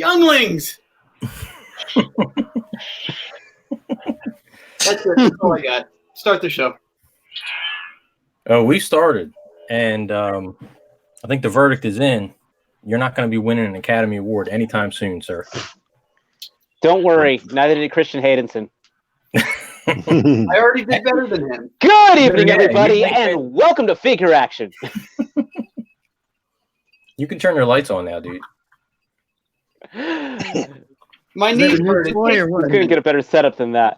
Younglings! That's it. That's all I got. Start the show. Oh, we started, and I think the verdict is in. You're not going to be winning an Academy Award anytime soon, sir. Don't worry. Neither did Christian Haydenson. I already did better than him. Good evening, everybody, and welcome to Figure Action. You can turn your lights on now, dude. My knee hurt. Couldn't get a better setup than that.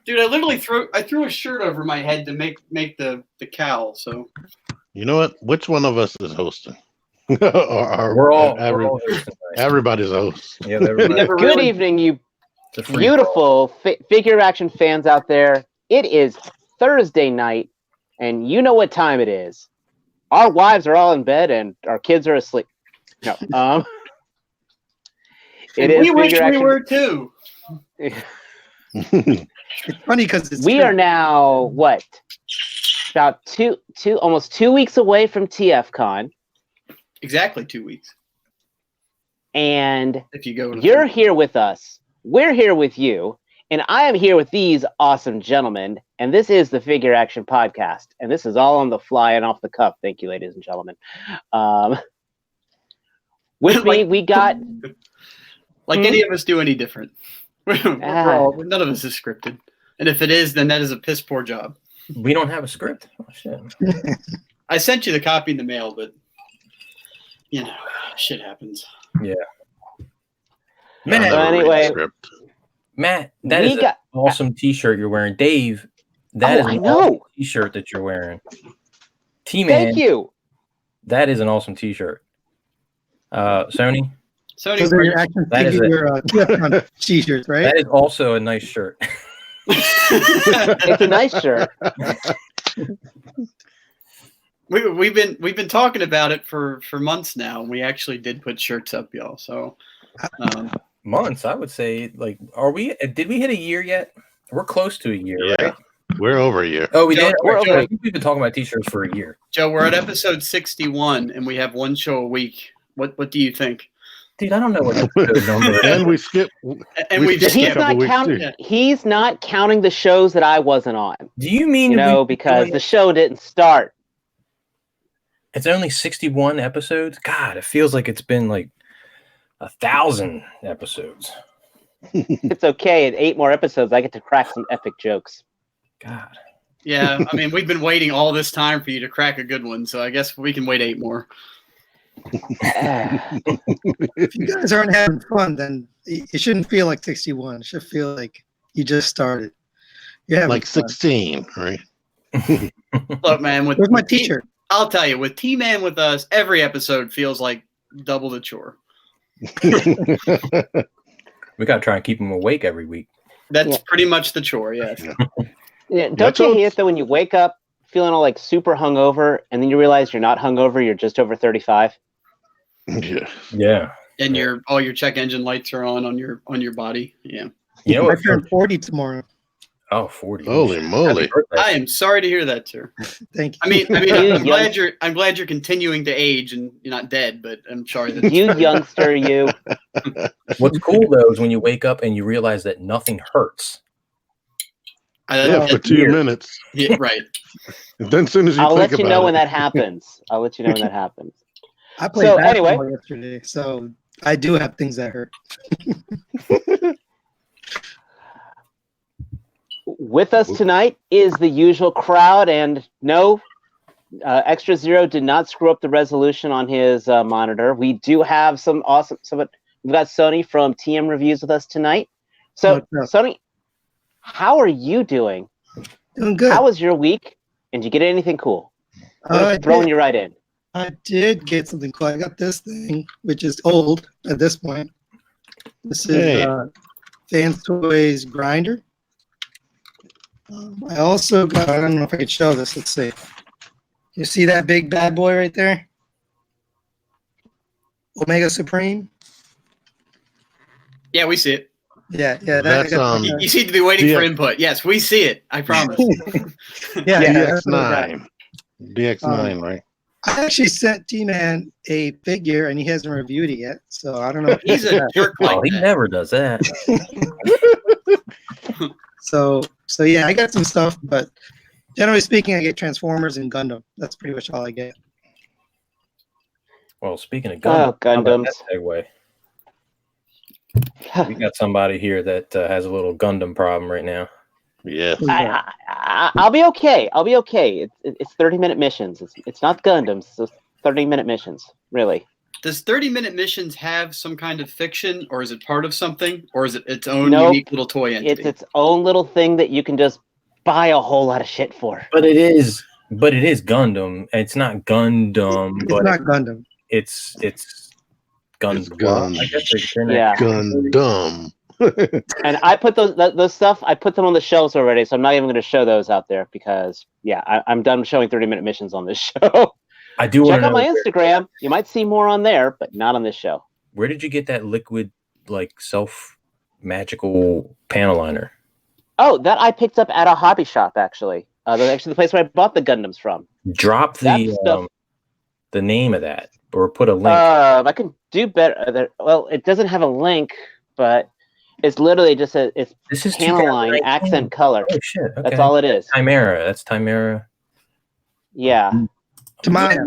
Dude, I literally threw a shirt over my head to make the cowl. So, you know what? Which one of us is hosting? We're all everybody's a host. Yeah, everybody. Good evening, you beautiful Figure Action fans out there. It is Thursday night, and you know what time it is. Our wives are all in bed, and our kids are asleep. No, it is. We wish we were too. It's funny because we are now what about almost 2 weeks away from TFCon. Exactly 2 weeks. And if you go, you're here with us. We're here with you, and I am here with these awesome gentlemen. And this is the Figure Action Podcast, and this is all on the fly and off the cuff. Thank you, ladies and gentlemen. With me, we got any of us do any different. None of us is scripted, and if it is, then that is a piss poor job. We don't have a script. Oh shit! I sent you the copy in the mail, but you know, shit happens. Yeah. Matt, anyway, Matt, that is an awesome T-shirt you're wearing. Dave, that is an awesome T-shirt that you're wearing. T-Man, thank you. That is an awesome T-shirt. Sony. Those are your action figure T-shirts, right? That is also a nice shirt. It's a nice shirt. We've been talking about it for months now, and we actually did put shirts up, y'all. So months, I would say. Like, did we hit a year yet? We're close to a year, right? We're over a year. Oh, we did. I think we've been talking about T-shirts for a year. Joe, we're at episode 61, and we have one show a week. What do you think? Dude, I don't know what episode number is. And we skipped. And we just He's not counting the shows that I wasn't on. Do you mean because the show didn't start? It's only 61 episodes. God, it feels like it's been like 1,000 episodes. It's okay. In 8 more episodes, I get to crack some epic jokes. God. Yeah, I mean, we've been waiting all this time for you to crack a good one, so I guess we can wait 8 more. If you guys aren't having fun, then it shouldn't feel like 61. It should feel like you just started. You're having like 16, right? Look, man, where's my t-shirt? I'll tell you, with T-Man with us, every episode feels like double the chore. We got to try and keep him awake every week. That's pretty much the chore, yes. Yeah, don't you hate it, though, when you wake up feeling all like super hungover, and then you realize you're not hungover, you're just over 35? Yeah. And all your check engine lights are on your body. Yeah. You know, I turn 40 tomorrow. Oh, 40. Holy moly. I am sorry to hear that, sir. Thank you. I mean, I'm glad you're continuing to age and you're not dead, but I'm sorry that you youngster, you. What's cool though is when you wake up and you realize that nothing hurts. For 2 minutes. Yeah, right. And then as soon as you I'll think let you about know it. when that happens. I'll let you know when that happens. I played basketball yesterday, so I do have things that hurt. With us tonight is the usual crowd, and no, Extra Zero did not screw up the resolution on his monitor. We do have some awesome. We've got Sony from TMReviews with us tonight. So, Sony, how are you doing? Doing good. How was your week? And did you get anything cool? Throwing you right in. I did get something cool. I got this thing, which is old at this point. This is Fans Toys Grinder. I also got, I don't know if I can show this. Let's see. You see that big bad boy right there? Omega Supreme? Yeah, we see it. Yeah. That's, you seem to be waiting for input. Yes, we see it. I promise. Yeah. DX9. DX9, right? I actually sent T-Man a figure, and he hasn't reviewed it yet. So I don't know. If He's a jerk like Oh, he that. never does that. So yeah, I got some stuff, but generally speaking, I get Transformers and Gundam. That's pretty much all I get. Well, speaking of Gundam, Gundams. Segue. We got somebody here that has a little Gundam problem right now. Yeah. I'll be okay. I'll be okay. It's 30-minute missions. It's not Gundams. It's 30-minute missions, really. Does 30-minute missions have some kind of fiction, or is it part of something, or is it its own unique little toy entity? It's its own little thing that you can just buy a whole lot of shit for. But it is Gundam. It's not Gundam. It's not Gundam. It's Gundam. It's Gundam. I guess Yeah. Gundam. And I put those stuff. I put them on the shelves already, so I'm not even going to show those out there because I'm done showing 30-minute missions on this show. I do Check want to out my Instagram. You might see more on there, but not on this show. Where did you get that liquid, like self magical panel liner? Oh, that I picked up at a hobby shop actually. That's actually the place where I bought the Gundams from. Drop the name of that, or put a link. I can do better. Well, it doesn't have a link, but it's literally just it's This is panel line, 2019. accent color. Oh shit! Okay. That's all it is. Chimera. That's Chimera. Yeah. Maya.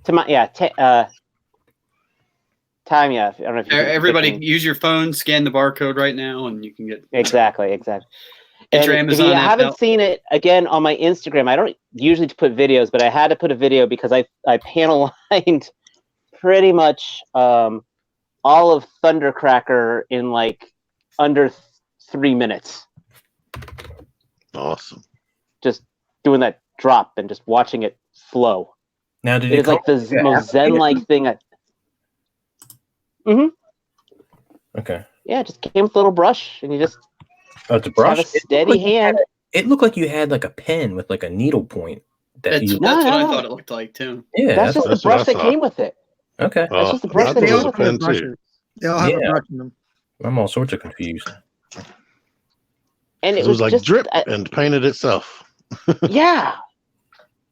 Time. Yeah. I don't know if you Everybody, use your phone, scan the barcode right now, and you can get exactly. Get And your Amazon if you app haven't out. seen it again on my Instagram, I don't usually put videos, but I had to put a video because I panel lined pretty much all of Thundercracker in like under 3 minutes. Awesome. Just doing that drop and just watching it flow. Now, did It's like the most zen-like thing. Okay. Yeah, it just came with a little brush, and you just It's a brush. have a steady hand. It looked like you had like a pen with like a needle point. That's what I thought it looked like too. Yeah, That's just the that's what brush I that saw. came with it. okay. That's just the brush I that thought it came was a with pen it. too. brushes. They all have a Yeah. brush in them. I'm all sorts of confused. And It was like just drip and painted itself. yeah,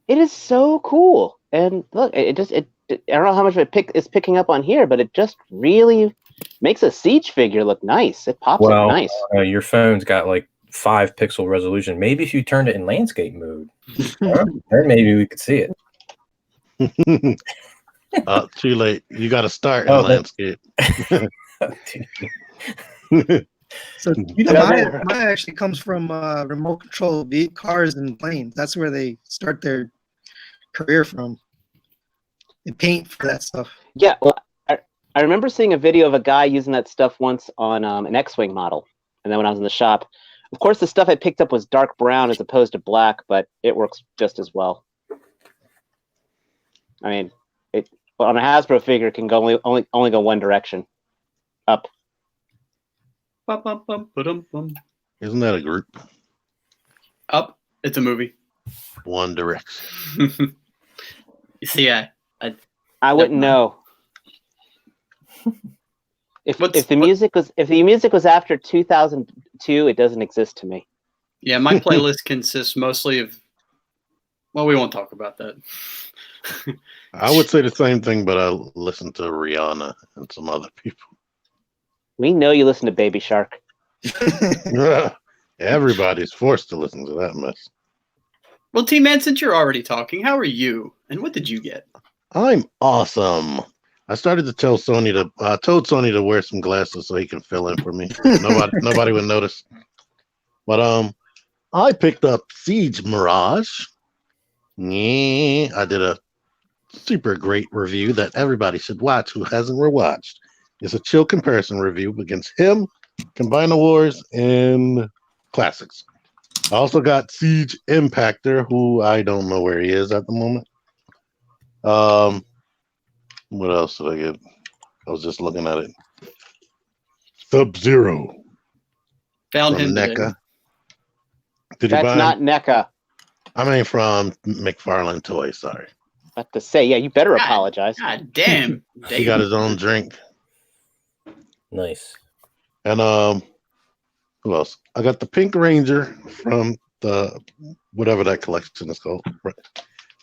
it is so cool. And look, I don't know how much of it is picking up on here, but it just really makes a Siege figure look nice. It pops up nice. Your phone's got like 5 pixel resolution. Maybe if you turned it in landscape mode, then maybe we could see it. Too late. You got to start in landscape. So Maya actually comes from remote control cars and planes. That's where they start their career from. They paint for that stuff. Yeah, well, I remember seeing a video of a guy using that stuff once on an X-Wing model. And then when I was in the shop, of course, the stuff I picked up was dark brown as opposed to black, but it works just as well. I mean, on a Hasbro figure, it can go only go one direction, up. Isn't that a group? Up. It's a movie. One Direction. You see, I wouldn't know. If the music was after 2002, it doesn't exist to me. Yeah, my playlist consists mostly of. Well, we won't talk about that. I would say the same thing, but I listen to Rihanna and some other people. We know you listen to Baby Shark. Everybody's forced to listen to that mess. Well, T-Man, since you're already talking, how are you? And what did you get? I'm awesome. I started to tell Sony I told Sony to wear some glasses so he can fill in for me. Nobody would notice. But I picked up Siege Mirage. Yeah, I did a super great review that everybody should watch who hasn't rewatched. It's a chill comparison review against him, Combiner Wars, and Classics. I also got Siege Impactor, who I don't know where he is at the moment. What else did I get? I was just looking at it. Sub-Zero. Found him. NECA. Did you buy That's not NECA. I mean, from McFarlane Toys, sorry. What to say? Yeah, you better apologize. God damn. He got his own drink. Nice. And who else? I got the Pink Ranger from the whatever that collection is called.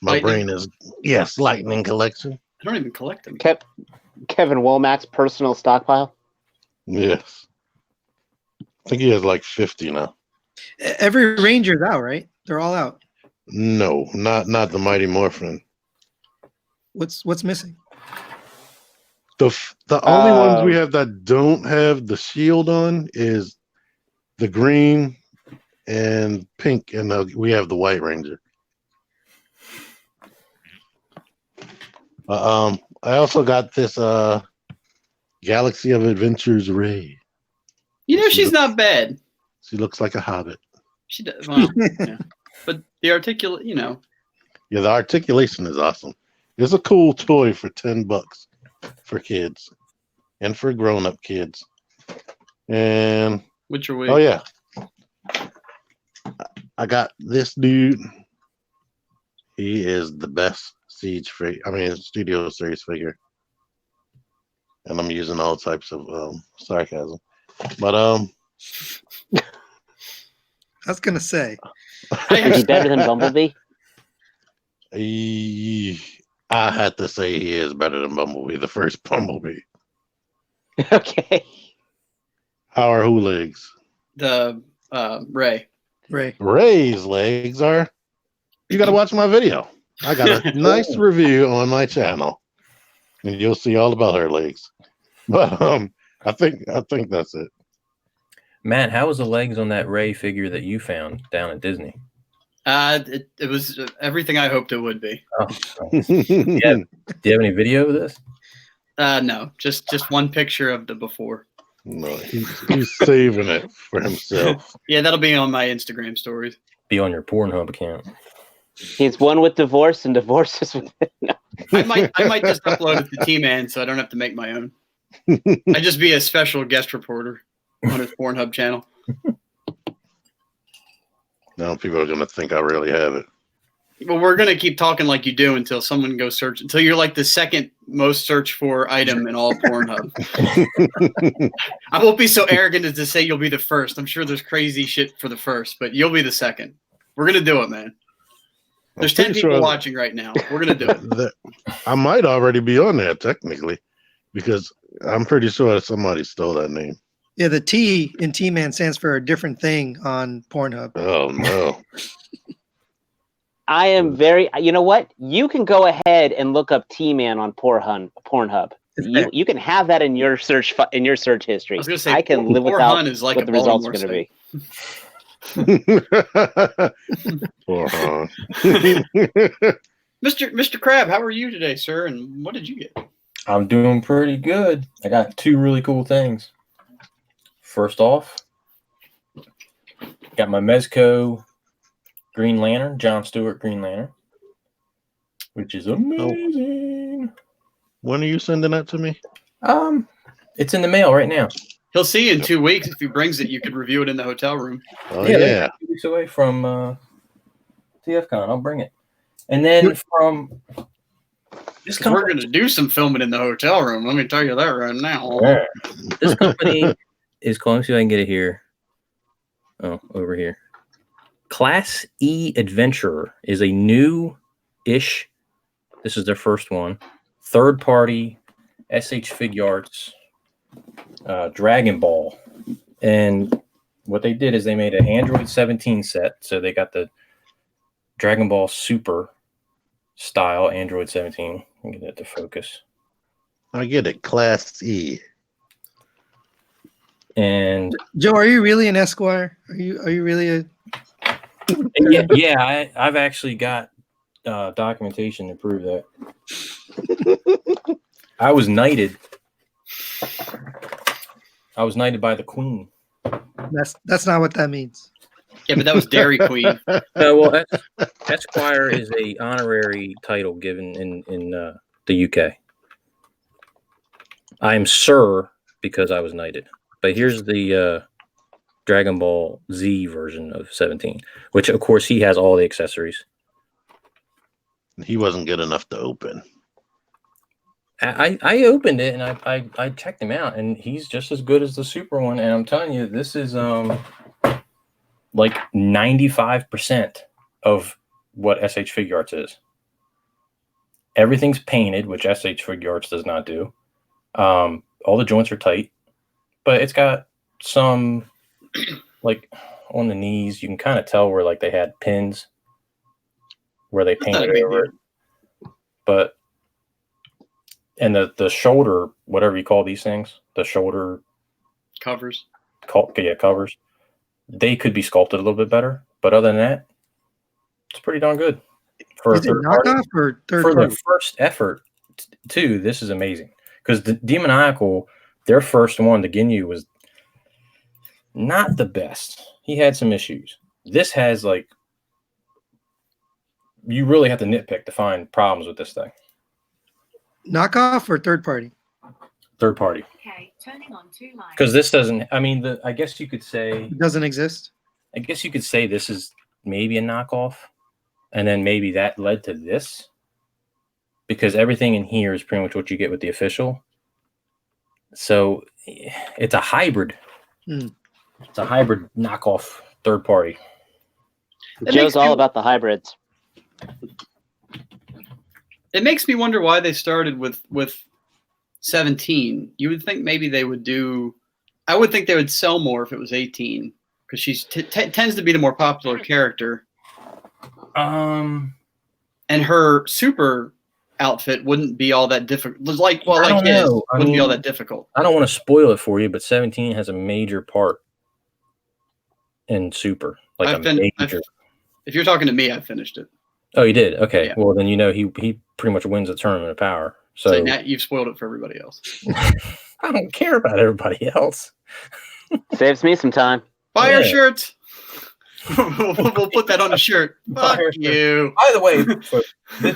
My Lightning? brain is yes, lightning collection. I don't even collect them. Kevin Womack's personal stockpile. Yes, I think he has like 50 now. Every Ranger's out, right? They're all out. No, not the Mighty Morphin. What's missing? The only ones we have that don't have the shield on is the green and pink, and we have the White Ranger. I also got this Galaxy of Adventures Ray. You know, she's not bad. She looks like a hobbit. She does. Well, yeah. But the articulate, you know. Yeah, the articulation is awesome. It's a cool toy for $10 for kids and for grown-up kids. And Which are we? oh yeah, I got this dude. He is the best Studio Series figure, and I'm using all types of sarcasm. But I was gonna say, Is he better than Bumblebee? I had to say he is better than Bumblebee, the first Bumblebee. Okay. How are who legs? The Ray. Ray. Ray's legs are. You got to watch my video. I got a nice review on my channel, and you'll see all about her legs. But I think that's it. Matt, how was the legs on that Ray figure that you found down at Disney? It was everything I hoped it would be. Oh, yeah. Do you have any video of this? No, just one picture of the before. No, he's saving it for himself. Yeah, that'll be on my Instagram stories. Be on your Pornhub account. He's one with divorce and divorces with no. I might just upload it to T-Man so I don't have to make my own. I just be a special guest reporter on his Pornhub channel. Now people are gonna think I really have it. Well, we're gonna keep talking like you do until someone goes search until you're like the second most searched for item in all Pornhub. I won't be so arrogant as to say you'll be the first. I'm sure there's crazy shit for the first, but you'll be the second. We're gonna do it, man. There's 10 people watching right now. We're gonna do it. I might already be on there technically, because I'm pretty sure somebody stole that name. Yeah, the T in T-Man stands for a different thing on Pornhub. Oh no. I am very. You know what? You can go ahead and look up T-Man on Pornhub. You can have that in your search history. I was gonna say I can live without is like what the results are going to be. Poor Han. Mr. Crab, how are you today, sir? And what did you get? I'm doing pretty good. I got two really cool things. First off, got my Mezco Green Lantern, John Stewart Green Lantern, which is amazing. When are you sending that to me? It's in the mail right now. He'll see you in 2 weeks. If he brings it, you could review it in the hotel room. Oh yeah. 2 weeks away from TFCon. I'll bring it. And then from this company, we're going to do some filming in the hotel room. Let me tell you that right now. Yeah. This company is called, let me see if I can get it here. Oh, over here. Class E Adventurer is a new-ish, this is their first one, third-party SH Figuarts Dragon Ball. And what they did is they made an Android 17 set. So they got the Dragon Ball Super style Android 17. Let me get that to focus. I get it. Class E. And Joe, are you really an Esquire? Are you really a? yeah, I've actually got documentation to prove that. I was knighted. I was knighted by the Queen. That's not what that means. Yeah, but that was Dairy Queen. Well, Esquire is a honorary title given in the UK. I am Sir because I was knighted. But here's the Dragon Ball Z version of 17, which of course he has all the accessories. He wasn't good enough to open. I opened it and I checked him out, and he's just as good as the Super one. And I'm telling you, this is like 95% of what SH Figuarts is. Everything's painted, which SH Figure Arts does not do. All the joints are tight, but it's got some, like, on the knees, you can kind of tell where, like, they had pins where they painted over it. But, and the shoulder, whatever you call these things, the shoulder Covers. Covers, they could be sculpted a little bit better. But other than that, it's pretty darn good. For Is it knockoff or third for party? the first effort, too, this is amazing. Because the Demoniacal, their first one, the Ginyu, was not the best. He had some issues. This has, like, you really have to nitpick to find problems with this thing. Knockoff or third party? Third party. Okay, turning on 2 lines. Because this doesn't, I mean, I guess you could say, It doesn't exist. I guess you could say this is maybe a knockoff. And then maybe that led to this. Because everything in here is pretty much what you get with the official. So it's a hybrid. It's a hybrid knockoff third party. Joe's all about the hybrids. It makes me wonder why they started with 17. You would think maybe they would do. I would think they would sell more if it was 18 because she tends to be the more popular character. And her super outfit wouldn't be all that difficult. Like his wouldn't be all that difficult. I don't want to spoil it for you, but 17 has a major part in super. Like if you're talking to me, I finished it. Oh, you did? Okay. Yeah. Well, then you know he pretty much wins the tournament of power. So now you've spoiled it for everybody else. I don't care about everybody else. Saves me some time. Buy our shirts. We'll put that on a shirt. Fuck you. By the way,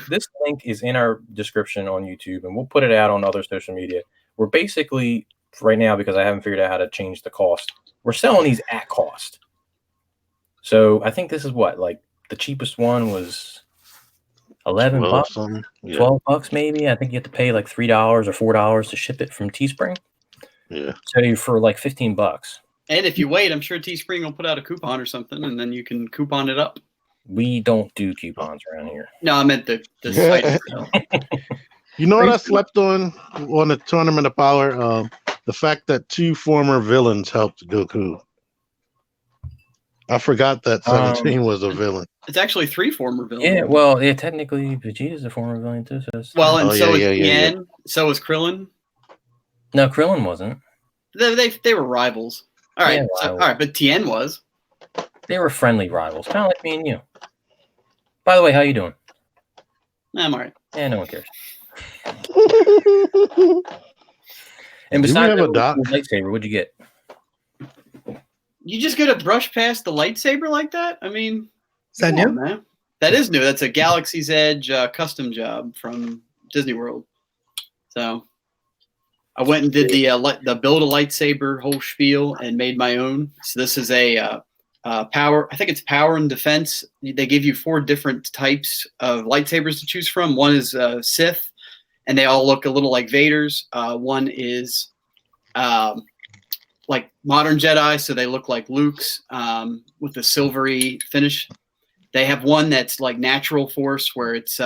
this link is in our description on YouTube, and we'll put it out on other social media. We're basically, right now, because I haven't figured out how to change the cost, we're selling these at cost. So I think this is what, like, the cheapest one was $11, yeah. $12 maybe. I think you have to pay like $3 or $4 to ship it from Teespring. Yeah. So for like $15. And if you wait, I'm sure Teespring will put out a coupon or something, and then you can coupon it up. We don't do coupons around here. No, I meant the site. You know what I slept on the Tournament of Power? The fact that 2 former villains helped Goku. I forgot that 17 was a villain. It's actually 3 former villains. Yeah, well, technically Vegeta's a former villain too. So well, and so is Tien, so is Krillin. No, Krillin wasn't. They were rivals. All right, Yeah, all right, but Tien was. They were friendly rivals, kind of like me and you. By the way, how you doing? I'm all right. Yeah, no one cares. And besides have a doc? lightsaber, what'd you get? You just gonna brush past the lightsaber like that? I mean, is that new? Man. That is new. That's a Galaxy's Edge custom job from Disney World. So I went and did the build a lightsaber whole spiel and made my own. So this is a power. I think it's power and defense. They give you 4 different types of lightsabers to choose from. One is Sith, and they all look a little like Vader's. One is like modern Jedi, so they look like Luke's with a silvery finish. They have one that's like natural force, where it's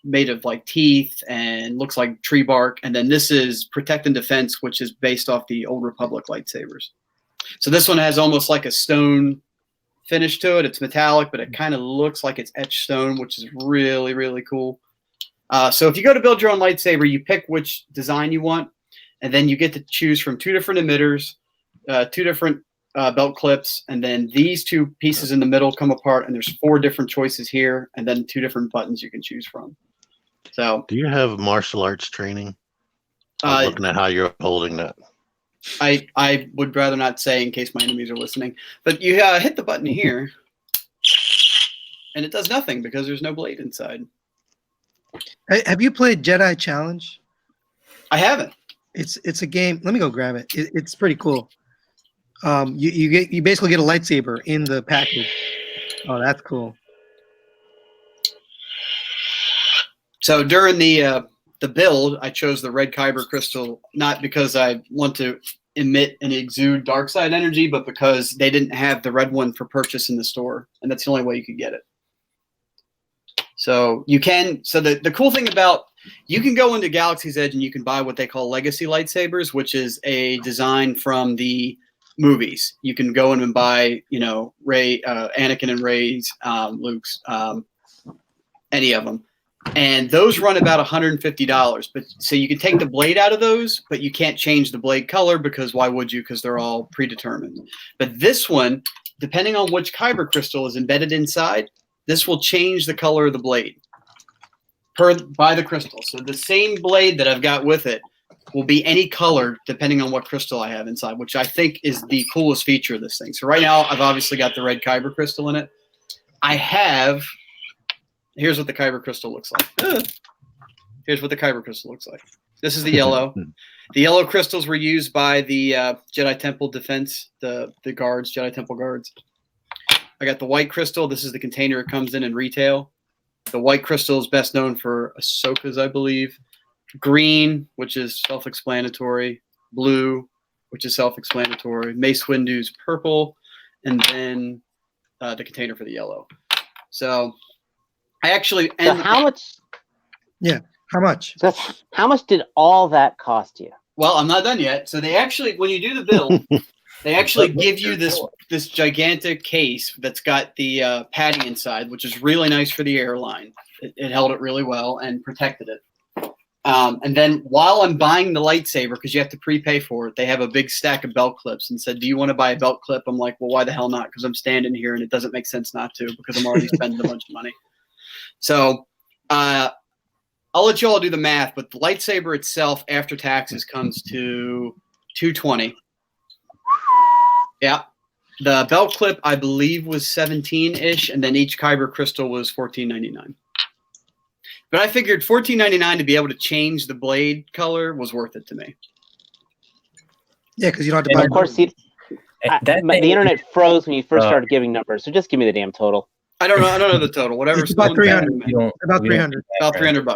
made of like teeth and looks like tree bark. And then this is protect and defense, which is based off the Old Republic lightsabers. So this one has almost like a stone finish to it. It's metallic, but it kind of looks like it's etched stone, which is really, really cool. So if you go to build your own lightsaber, you pick which design you want, and then you get to choose from 2 different emitters, 2 different belt clips, and then these 2 pieces in the middle come apart, and there's 4 different choices here, and then 2 different buttons you can choose from. So, do you have martial arts training? I'm looking at how you're holding that. I would rather not say in case my enemies are listening, but you hit the button here, and it does nothing because there's no blade inside. Have you played Jedi Challenge? I haven't. It's a game. Let me go grab it. It's pretty cool. You basically get a lightsaber in the package. Oh, that's cool. So during the build, I chose the red kyber crystal, not because I want to emit and exude dark side energy, but because they didn't have the red one for purchase in the store, and that's the only way you could get it. So you can. So the cool thing about You can go into Galaxy's Edge and you can buy what they call legacy lightsabers, which is a design from the movies. You can go in and buy, Rey, Anakin and Rey's, Luke's, any of them. And those run about $150. But so you can take the blade out of those, but you can't change the blade color because why would you? Because they're all predetermined. But this one, depending on which kyber crystal is embedded inside, this will change the color of the blade by the crystal. So the same blade that I've got with it will be any color depending on what crystal I have inside, which I think is the coolest feature of this thing. So right now, I've obviously got the red kyber crystal in it. Here's what the kyber crystal looks like. Here's what the kyber crystal looks like. This is the yellow. The yellow crystals were used by the Jedi Temple defense, the guards, Jedi Temple guards. I got the white crystal. This is the container it comes in retail. The white crystal is best known for Ahsoka's, I believe. Green, which is self-explanatory. Blue, which is self-explanatory. Mace Windu's purple. And then the container for the yellow. So I actually... So how much? Yeah, how much? So how much did all that cost you? Well, I'm not done yet. So they actually, when you do the build, they actually give you this gigantic case that's got the padding inside, which is really nice for the airline. It held it really well and protected it. And then while I'm buying the lightsaber, because you have to prepay for it, they have a big stack of belt clips and said, do you want to buy a belt clip? I'm like, well, why the hell not? Because I'm standing here and it doesn't make sense not to because I'm already spending a bunch of money. So I'll let you all do the math, but the lightsaber itself after taxes comes to $220. Yeah. The belt clip, I believe, was $17-ish, and then each kyber crystal was $14.99. But I figured $14.99 to be able to change the blade color was worth it to me. Yeah, because you don't have to buy. Of course, the internet froze when you first started giving numbers, so just give me the damn total. I don't know the total. Whatever. It's about 300. About 300. About $300.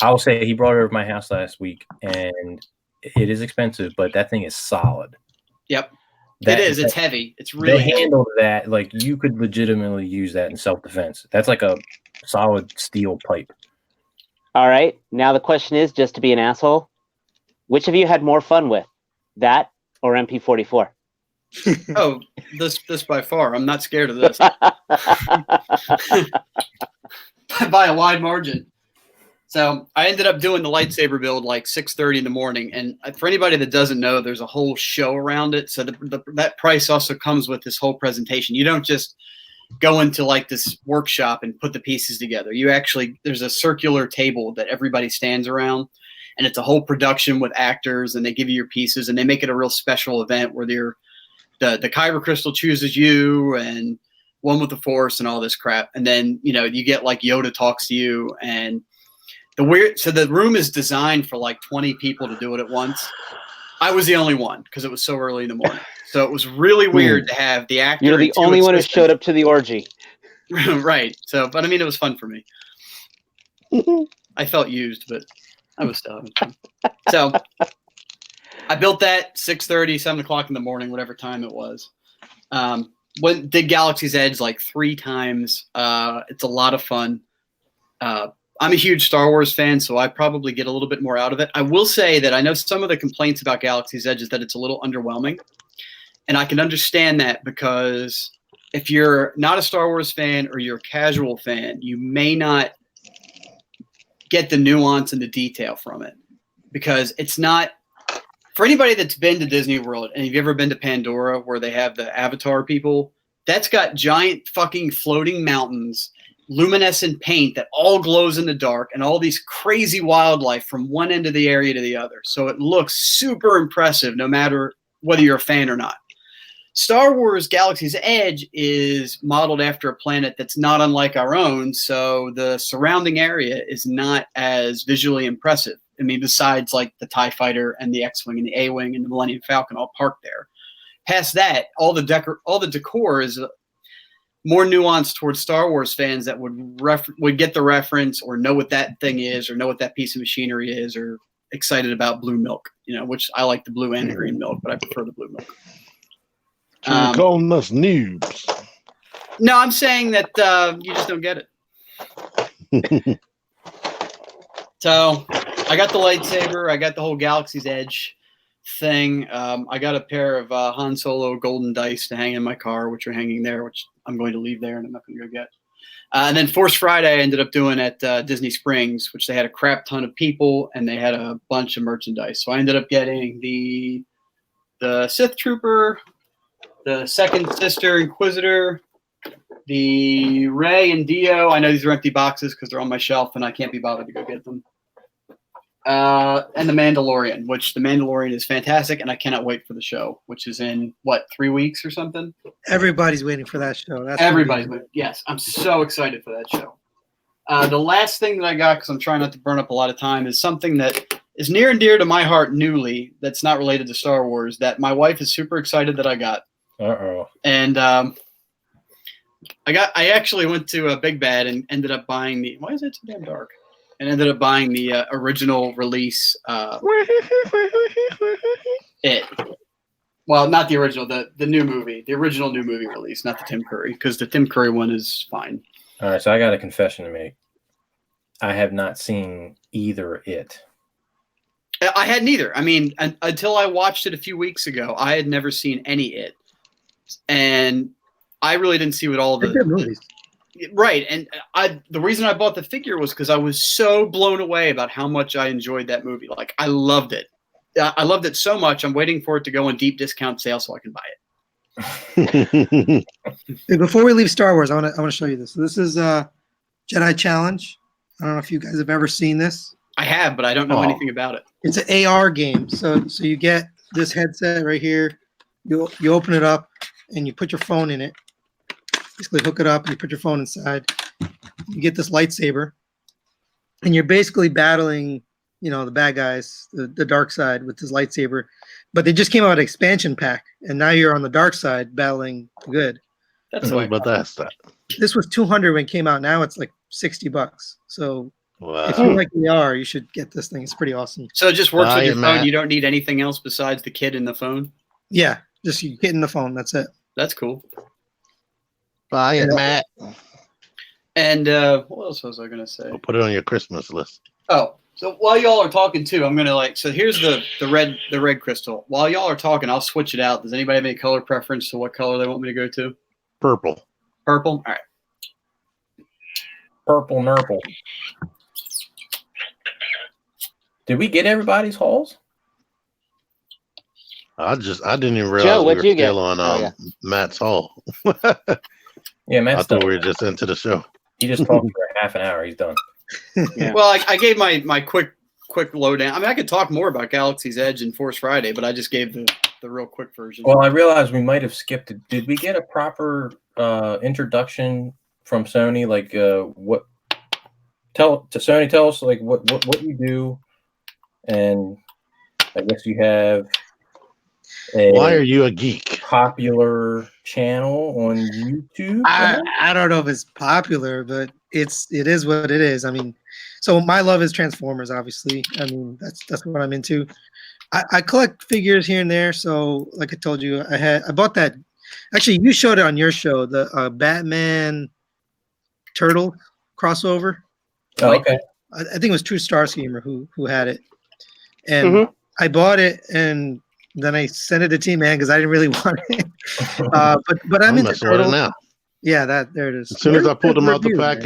I will say he brought it over to my house last week, and it is expensive, but that thing is solid. Yep. It is. It's heavy. It's really heavy. Handle that, like you could legitimately use that in self-defense. That's like a solid steel pipe. All right. Now the question is, just to be an asshole, which of you had more fun with that or MP44? Oh, this by far. I'm not scared of this. By a wide margin. So I ended up doing the lightsaber build like 6:30 in the morning. And for anybody that doesn't know, there's a whole show around it. So that price also comes with this whole presentation. You don't just go into like this workshop and put the pieces together. There's a circular table that everybody stands around. And it's a whole production with actors. And they give you your pieces. And they make it a real special event where the kyber crystal chooses you and one with the force and all this crap. And then, you get like Yoda talks to you and so the room is designed for like 20 people to do it at once. I was the only one because it was so early in the morning. So it was really weird to have the actor. You're the only one who showed up to the orgy. Right. So, but I mean, it was fun for me. I felt used, but I was still having fun. So I built that 6:30, 7 o'clock in the morning, whatever time it was. Did Galaxy's Edge like 3 times. It's a lot of fun. I'm a huge Star Wars fan, so I probably get a little bit more out of it. I will say that I know some of the complaints about Galaxy's Edge is that it's a little underwhelming. And I can understand that because if you're not a Star Wars fan or you're a casual fan, you may not get the nuance and the detail from it. Because it's not – for anybody that's been to Disney World and you've ever been to Pandora where they have the Avatar people, that's got giant fucking floating mountains – luminescent paint that all glows in the dark and all these crazy wildlife from one end of the area to the other. So it looks super impressive no matter whether you're a fan or not. Star Wars Galaxy's Edge is modeled after a planet that's not unlike our own. So the surrounding area is not as visually impressive. I mean, besides like the TIE Fighter and the X-Wing and the A-Wing and the Millennium Falcon all parked there. Past that, all the decor is more nuanced towards Star Wars fans that would get the reference or know what that thing is or know what that piece of machinery is or excited about blue milk, which I like the blue and the green milk, but I prefer the blue milk. You're calling us noobs. No, I'm saying that you just don't get it. So I got the lightsaber. I got the whole Galaxy's Edge thing. I got a pair of Han Solo golden dice to hang in my car, which are hanging there, which I'm going to leave there and I'm not going to go get. And then Force Friday I ended up doing at Disney Springs, which they had a crap ton of people and they had a bunch of merchandise. So I ended up getting the Sith Trooper, the Second Sister Inquisitor, the Rey and Dio. I know these are empty boxes because they're on my shelf and I can't be bothered to go get them. And the Mandalorian, which the Mandalorian is fantastic, and I cannot wait for the show, which is in, 3 weeks or something? Everybody's waiting for that show. Everybody's waiting. Yes, I'm so excited for that show. The last thing that I got, because I'm trying not to burn up a lot of time, is something that is near and dear to my heart newly, that's not related to Star Wars, that my wife is super excited that I got. Uh-oh. And I actually went to a Big Bad and ended up buying the, why is it so damn dark? And ended up buying the original release. It. Well, not the original, the new movie, the original new movie release, not the Tim Curry, because the Tim Curry one is fine. All right, so I got a confession to make. I have not seen either It. I had neither. I mean, until I watched it a few weeks ago, I had never seen any It. And I really didn't see what all the movies. Right, and the reason I bought the figure was because I was so blown away about how much I enjoyed that movie. Like, I loved it. I loved it so much. I'm waiting for it to go on deep discount sale so I can buy it. Before we leave Star Wars, I want to show you this. So this is Jedi Challenge. I don't know if you guys have ever seen this. I have, but I don't know anything about it. It's an AR game. So you get this headset right here. You open it up and you put your phone in it. Basically hook it up and you put your phone inside. You get this lightsaber, and you're basically battling, the bad guys, the dark side with this lightsaber. But they just came out with an expansion pack, and now you're on the dark side battling the good. That's but that's that. This was $200 when it came out. Now it's like $60. So Wow. if you like AR, you should get this thing. It's pretty awesome. So it just works with your phone. Matt. You don't need anything else besides the kid in the phone? Yeah, just you get in the phone. That's it. That's cool. Buy it, Matt. And what else was I going to say? I'll put it on your Christmas list. Oh, so while y'all are talking too, I'm gonna so here's the red crystal. While y'all are talking, I'll switch it out. Does anybody have any color preference to what color they want me to go to? Purple. Purple. All right. Purple Nurple. Did we get everybody's hauls? I didn't even realize Joe, we what'd were you get? still on Matt's haul. Yeah, I Matt's thought done. we were just into the show. He just talked for half an hour. He's done. Yeah. Well, I gave my quick lowdown. I mean, I could talk more about Galaxy's Edge and Force Friday, but I just gave the real quick version. Well, I realized we might have skipped it. Did we get a proper introduction from Sony? Like, what? Tell us like what you do, and I guess you have. Why are you a geek? Popular channel on YouTube? I don't know if it's popular, but it is what it is. I mean, so my love is Transformers, obviously. I mean, that's what I'm into. I collect figures here and there. So like I told you, I bought that. Actually, you showed it on your show, the Batman Turtle crossover. Oh, okay. I think it was TruStarscreamer who had it, and I bought it and then I sent it to T-Man because I didn't really want it. But I'm into messing with it now. Yeah, there it is. As soon as I pulled them out the Review, man.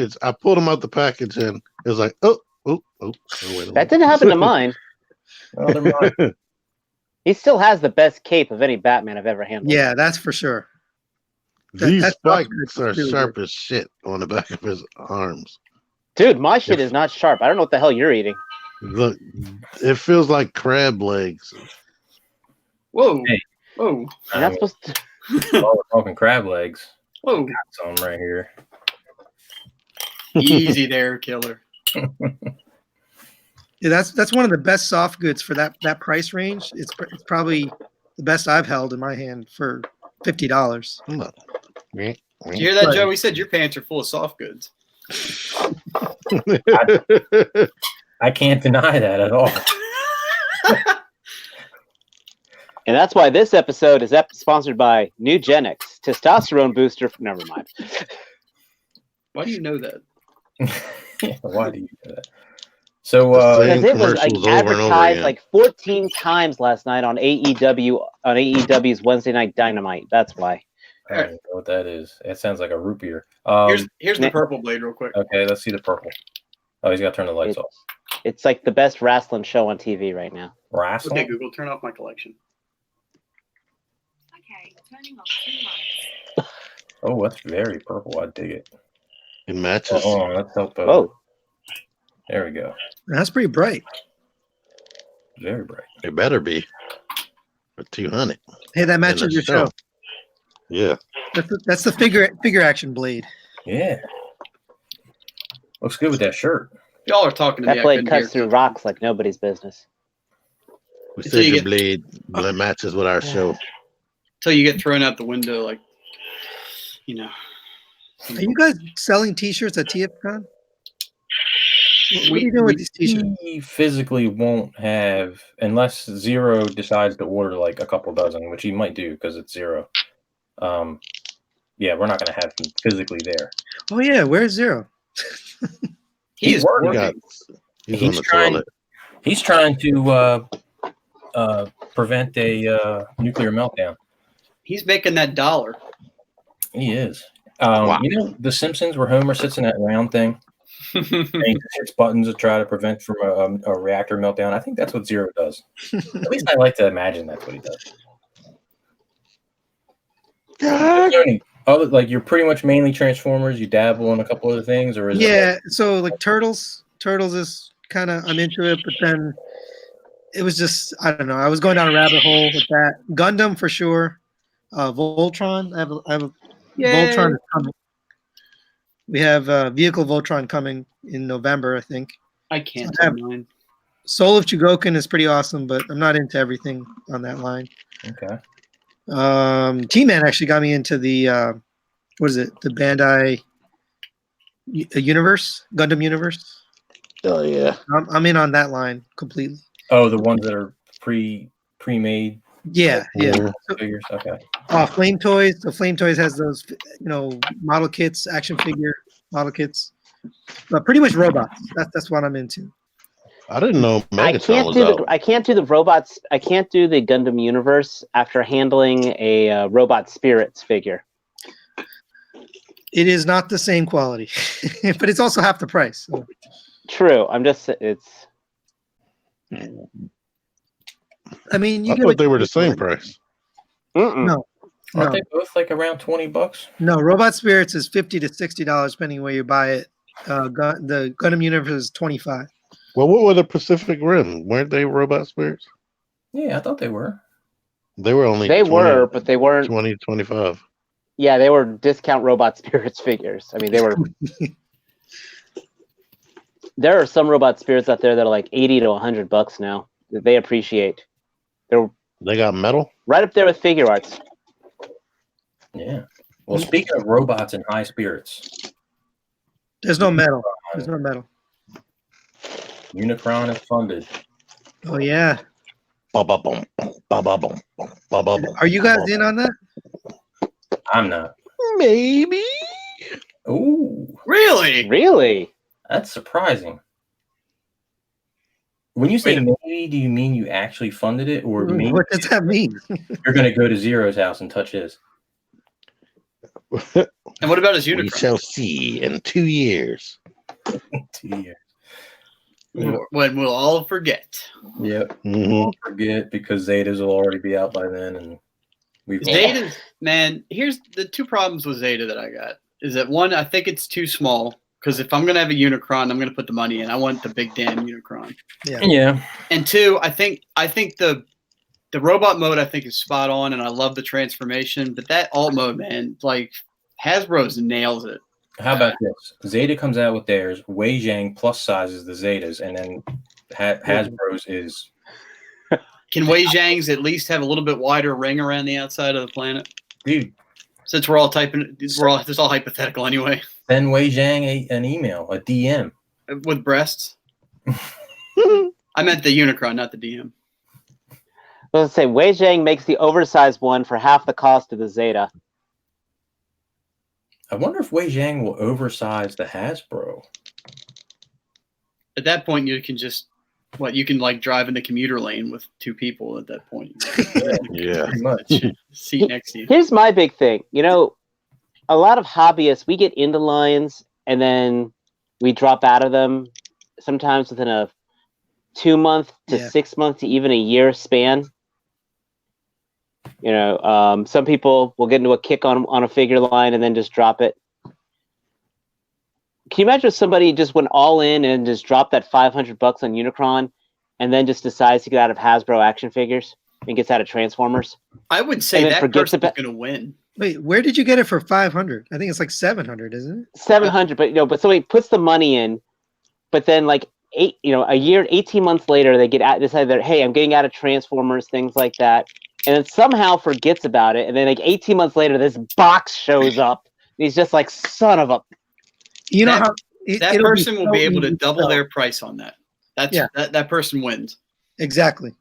package, and it was like, oh, wait a That minute. didn't happen to mine. Well, never mind. He still has the best cape of any Batman I've ever handled. Yeah, that's for sure. These that's spikes awesome. are It's really sharp good. as shit on the back of his arms. Dude, my shit is not sharp. I don't know what the hell you're eating. Look, it feels like crab legs. Whoa. Hey. Whoa. You're not supposed to. While we're talking crab legs, Whoa. got some right here. Easy there, killer. Yeah, that's one of the best soft goods for that price range. It's probably the best I've held in my hand for $50. Look. Did you hear that, Right. Joe? He said your pants are full of soft goods. I can't deny that at all. And that's why this episode is sponsored by Nugenix, testosterone booster. Never mind. Why do you know that? Why do you do that? So Same Because it was like commercials over and over advertised again. like 14 times last night on AEW's Wednesday Night Dynamite. That's why. I don't even know what that is. It sounds like a root beer. Here's the purple blade real quick. Okay, let's see the purple. Oh, he's got to turn the lights off. It's like the best wrestling show on TV right now. Wrestling? Okay, Google, turn off my collection. Okay, turning on 2 lights. Oh, that's very purple. I dig it. It matches. Oh, let's help. Oh, There we go. That's pretty bright. Very bright. It better be for 200. Hey, that And matches a your show. Yeah. That's the figure action blade. Yeah. Looks good with that shirt. Y'all are talking to me. that I blade couldn't cuts hear. through rocks like nobody's business. We Until said you your get- blade matches with our show. Until you get thrown out the window, like, you know. Are you guys selling T-shirts at TFCon? What are you doing with these T-shirts? We physically won't have, unless Zero decides to order like a couple dozen, which he might do because it's Zero. Yeah, we're not going to have him physically there. Oh yeah, where's Zero? He is working. working. He's He's on the trying- toilet. He's trying to prevent a nuclear meltdown. He's making that dollar. He is. Wow. You know, The Simpsons, where Homer sits in that round thing and he hits buttons to try to prevent from a reactor meltdown. I think that's what Zero does. At least I like to imagine that's what he does. Tony, like you're pretty much mainly Transformers. You dabble in a couple other things, or is it? Yeah, so like Turtles is kind of, I'm into it, but then it was just, I don't know. I was going down a rabbit hole with that. Gundam for sure. Voltron. I have a Yay. Voltron is coming. We have Vehicle Voltron coming in November, I think. I can't I have- tell mine. Soul of Chugokin is pretty awesome, but I'm not into everything on that line. Okay. T-Man actually got me into the what is it? The Bandai Universe, Gundam Universe. Oh yeah. I'm in on that line completely. Oh, the ones that are pre-made Yeah. Mhm. figures. Okay. Flame Toys. So Flame Toys has those, model kits, action figure model kits, but pretty much robots. That's what I'm into. I didn't know I Megatron can't was do out. I can't do the robots. I can't do the Gundam Universe after handling a Robot Spirits figure. It is not the same quality, but it's also half the price. So. True. It's. I mean, you I get thought what they you were the pay for. same price. Mm-mm. No. Aren't No, they both like around $20? no. Robot Spirits is $50 to $60 depending where you buy it. The Gundam Universe is $25. Well, what were the Pacific Rim? Weren't they robot spirits? Yeah, I thought they were. They were only They 20, were, but they weren't. 20, 25. Yeah, they were discount Robot Spirits figures. I mean, they were. There are some Robot Spirits out there that are like $80 to $100 now that they appreciate. They're They got metal? right up there with figure arts. Yeah. Well, speaking of robots and high spirits, There's no metal. There's no metal. Unicron is funded. Oh yeah. Ba-ba-boom, ba-ba-boom, ba-ba-boom. Are you guys in on that? I'm not. Maybe. Ooh, Really? Really? that's surprising. When you say Wait maybe, do you mean you actually funded it, or maybe What does that mean? you're going to go to Zero's house and touch his? And what about his We Unicron? shall see in 2 years. 2 years. When we'll all forget. Yep. Mhm. Don't forget, because Zetas will already be out by then, and we've Zeta, man, here's the two problems with Zeta that I got. Is that one, I think it's too small. Because if I'm going to have a Unicron, I'm going to put the money in. I want the big damn Unicron. Yeah. And two, I think the robot mode I think is spot on, and I love the transformation. But that alt mode, man, like Hasbro's nails it. How about this? Zeta comes out with theirs. Wei Zhang plus sizes the Zetas, and then Hasbro's is. Can Wei Zhang's at least have a little bit wider ring around the outside of the planet? Dude, Since this is all hypothetical anyway. send Wei Zhang an email, a DM. With breasts. I meant the Unicron, not the DM. Let's say Wei Zhang makes the oversized one for half the cost of the Zeta. I wonder if Wei Zhang will oversize the Hasbro. At that point, you can just you can like drive in the commuter lane with two people at that point. Yeah. Pretty much. Seat next to you. Here's my big thing. You know, a lot of hobbyists, we get into lines and then we drop out of them sometimes within a 2 month to 6 month to even a year span. You know, some people will get into a kick on a figure line and then just drop it. Can you imagine if somebody just went all in and just dropped that $500 on Unicron and then just decides to get out of Hasbro action figures and gets out of Transformers? I would say that person's going to win. Wait, where did you get it for 500? I think it's like 700, isn't it? 700, but but somebody puts the money in, but then like a year, 18 months later, they decide that, hey, I'm getting out of Transformers, things like that, and then somehow forgets about it, and then like 18 months later, this box shows up, and he's just like, son of a. You know how that person will be able to double their price on that. That person wins. Exactly.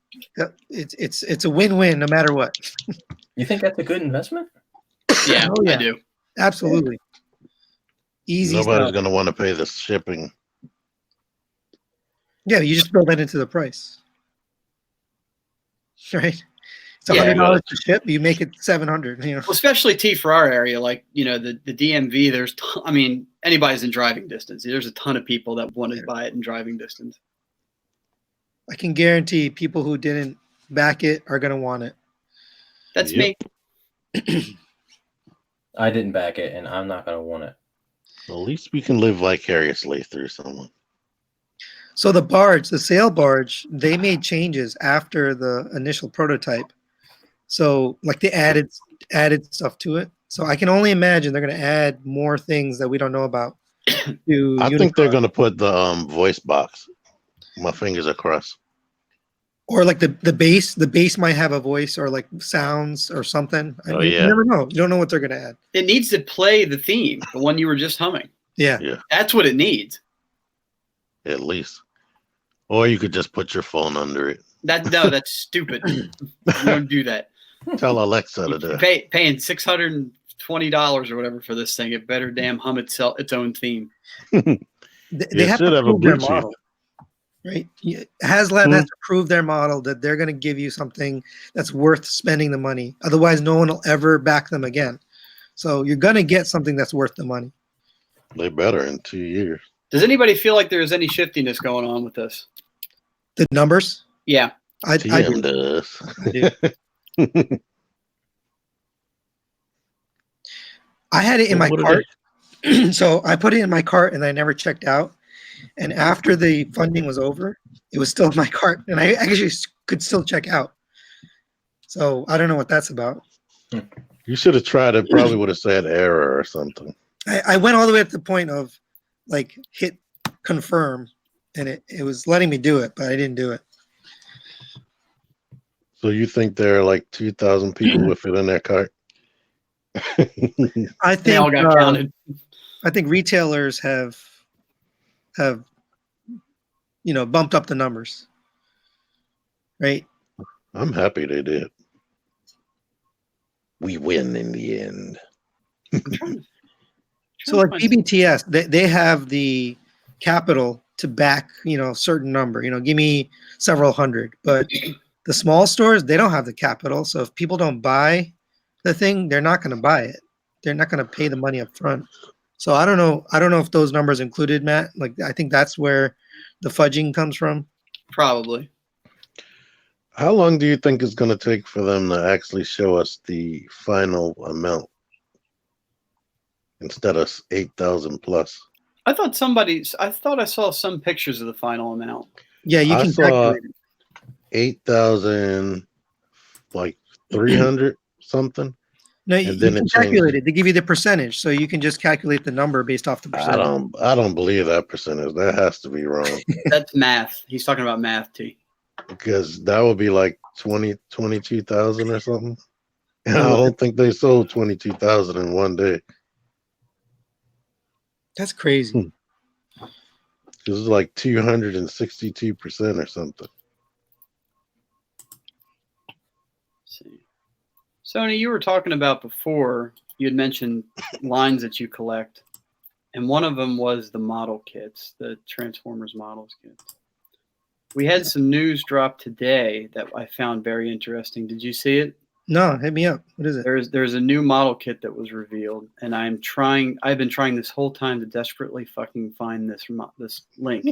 It's a win-win no matter what. You think that's a good investment? Yeah, Oh, yeah. I do. Absolutely. Easy. Nobody's going to want to pay the shipping. Yeah, you just build that into the price. Right? It's $100 to ship. You make it $700. You know, well, especially for our area, like the DMV. There's, anybody's in driving distance. There's a ton of people that want to buy it in driving distance. I can guarantee people who didn't back it are going to want it. That's me. I didn't back it, and I'm not going to want it. Well, at least we can live vicariously through someone. So the sail barge, they made changes after the initial prototype. So like they added stuff to it. So I can only imagine they're going to add more things that we don't know about. I think they're going to put the voice box. My fingers are crossed. Or like the bass. The bass might have a voice or like sounds or something. You never know. You don't know what they're going to add. It needs to play the theme, the one you were just humming. Yeah. That's what it needs. At least. Or you could just put your phone under it. That's stupid. You don't do that. Tell Alexa to do it. Paying $620 or whatever for this thing. It better damn hum its own theme. They have to prove their model, right? HasLab has to prove their model that they're going to give you something that's worth spending the money. Otherwise, no one will ever back them again. So you're going to get something that's worth the money. They better in 2 years. Does anybody feel like there's any shiftiness going on with this? The numbers? Yeah. I do. Does. I do. I had it in my cart. So I put it in my cart and I never checked out. And after the funding was over, it was still in my cart and I actually could still check out. So I don't know what that's about. You should have tried it. Probably would have said error or something. I went all the way up to the point of like hit confirm and it was letting me do it, but I didn't do it. So you think there are like 2,000 people with it in their cart? I think they all got counted. I think retailers have bumped up the numbers. Right? I'm happy they did. We win in the end. So like BBTS, they have the capital to back, certain number, give me several hundred, but the small stores, they don't have the capital. So if people don't buy the thing, they're not going to buy it. They're not going to pay the money up front. So I don't know if those numbers included, Matt. Like I think that's where the fudging comes from. Probably. How long do you think it's going to take for them to actually show us the final amount instead of 8,000 plus? I thought I saw some pictures of the final amount. Yeah, you can calculate it. 8,000, like 300 something. No, you can calculate it. They give you the percentage, so you can just calculate the number based off the percentage. I don't believe that percentage. That has to be wrong. That's math. He's talking about math, T. Because that would be like 22,000 or something. And I don't think they sold 22,000 in one day. That's crazy. It was like 262% or something. See. Sony, you were talking about before, you had mentioned lines that you collect. and one of them was the model kits, the Transformers models kits. We had some news drop today that I found very interesting. Did you see it? No, hit me up. What is it? There's a new model kit that was revealed, and I've been trying this whole time to desperately fucking find this link.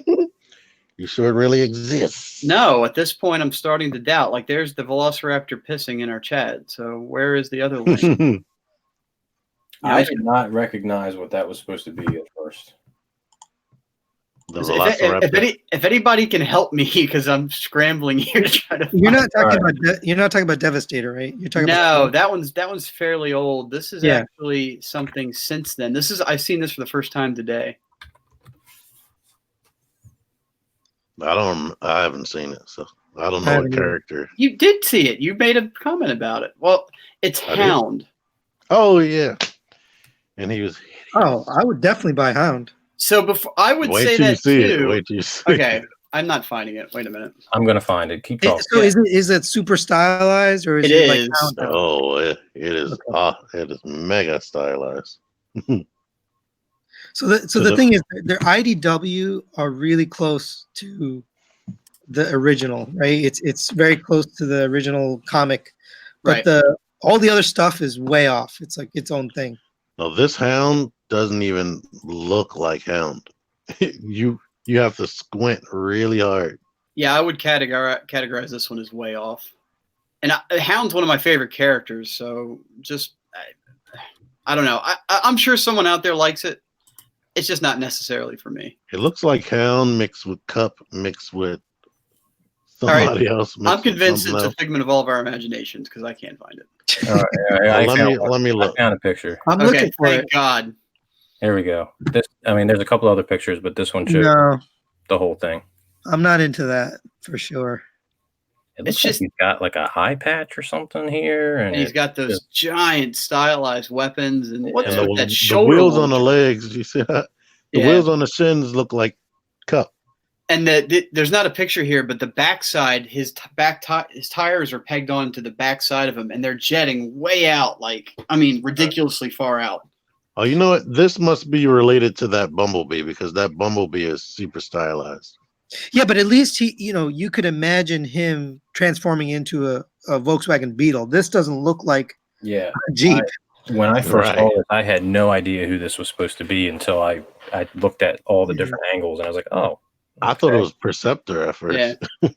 You sure it really exists? No, at this point I'm starting to doubt. Like, there's the Velociraptor pissing in our chat. So where is the other link? I did not recognize what that was supposed to be at first. The Velociraptor. If anybody can help me, because I'm scrambling here to try to. You're not talking about Devastator, right? You're talking about that one's fairly old. This is actually something since then. I've seen this for the first time today. I haven't seen it, so I don't know what character. You did see it. You made a comment about it. Well, it's Hound. Oh yeah, and he was. Oh, I would definitely buy Hound. So before I would say that too. Wait till you see okay, I'm not finding it. Wait a minute. I'm gonna find it. Keep talking. So is it super stylized or is it like Hound? Oh, it is. Okay. It is mega stylized. So the thing is, their IDW are really close to the original, right? It's very close to the original comic, but right. all the other stuff is way off. It's like its own thing. No, this Hound doesn't even look like Hound. You have to squint really hard. Yeah, I would categorize this one as way off. And Hound's one of my favorite characters, so just I don't know. I'm sure someone out there likes it. It's just not necessarily for me. It looks like Hound mixed with Cup mixed with somebody else. I'm convinced it's a figment of all of our imaginations because I can't find it. All right, let me look. I found a picture. I'm looking for thank God. There we go. There's a couple other pictures, but this one shows the whole thing. I'm not into that for sure. It looks like he's got like a high patch or something here, and he's got those giant stylized weapons, and what's with that the shoulder? Wheels on the legs, you see that? The wheels on the shins look like Cup. And there's not a picture here, but the backside, his tires are pegged onto the backside of him, and they're jetting way out, ridiculously far out. Oh, you know what? This must be related to that Bumblebee because that Bumblebee is super stylized. Yeah, but at least you could imagine him transforming into a Volkswagen Beetle. This doesn't look like a Jeep. When I first saw it, I had no idea who this was supposed to be until I looked at all the different angles, and I was like, oh. I thought it was Perceptor at first.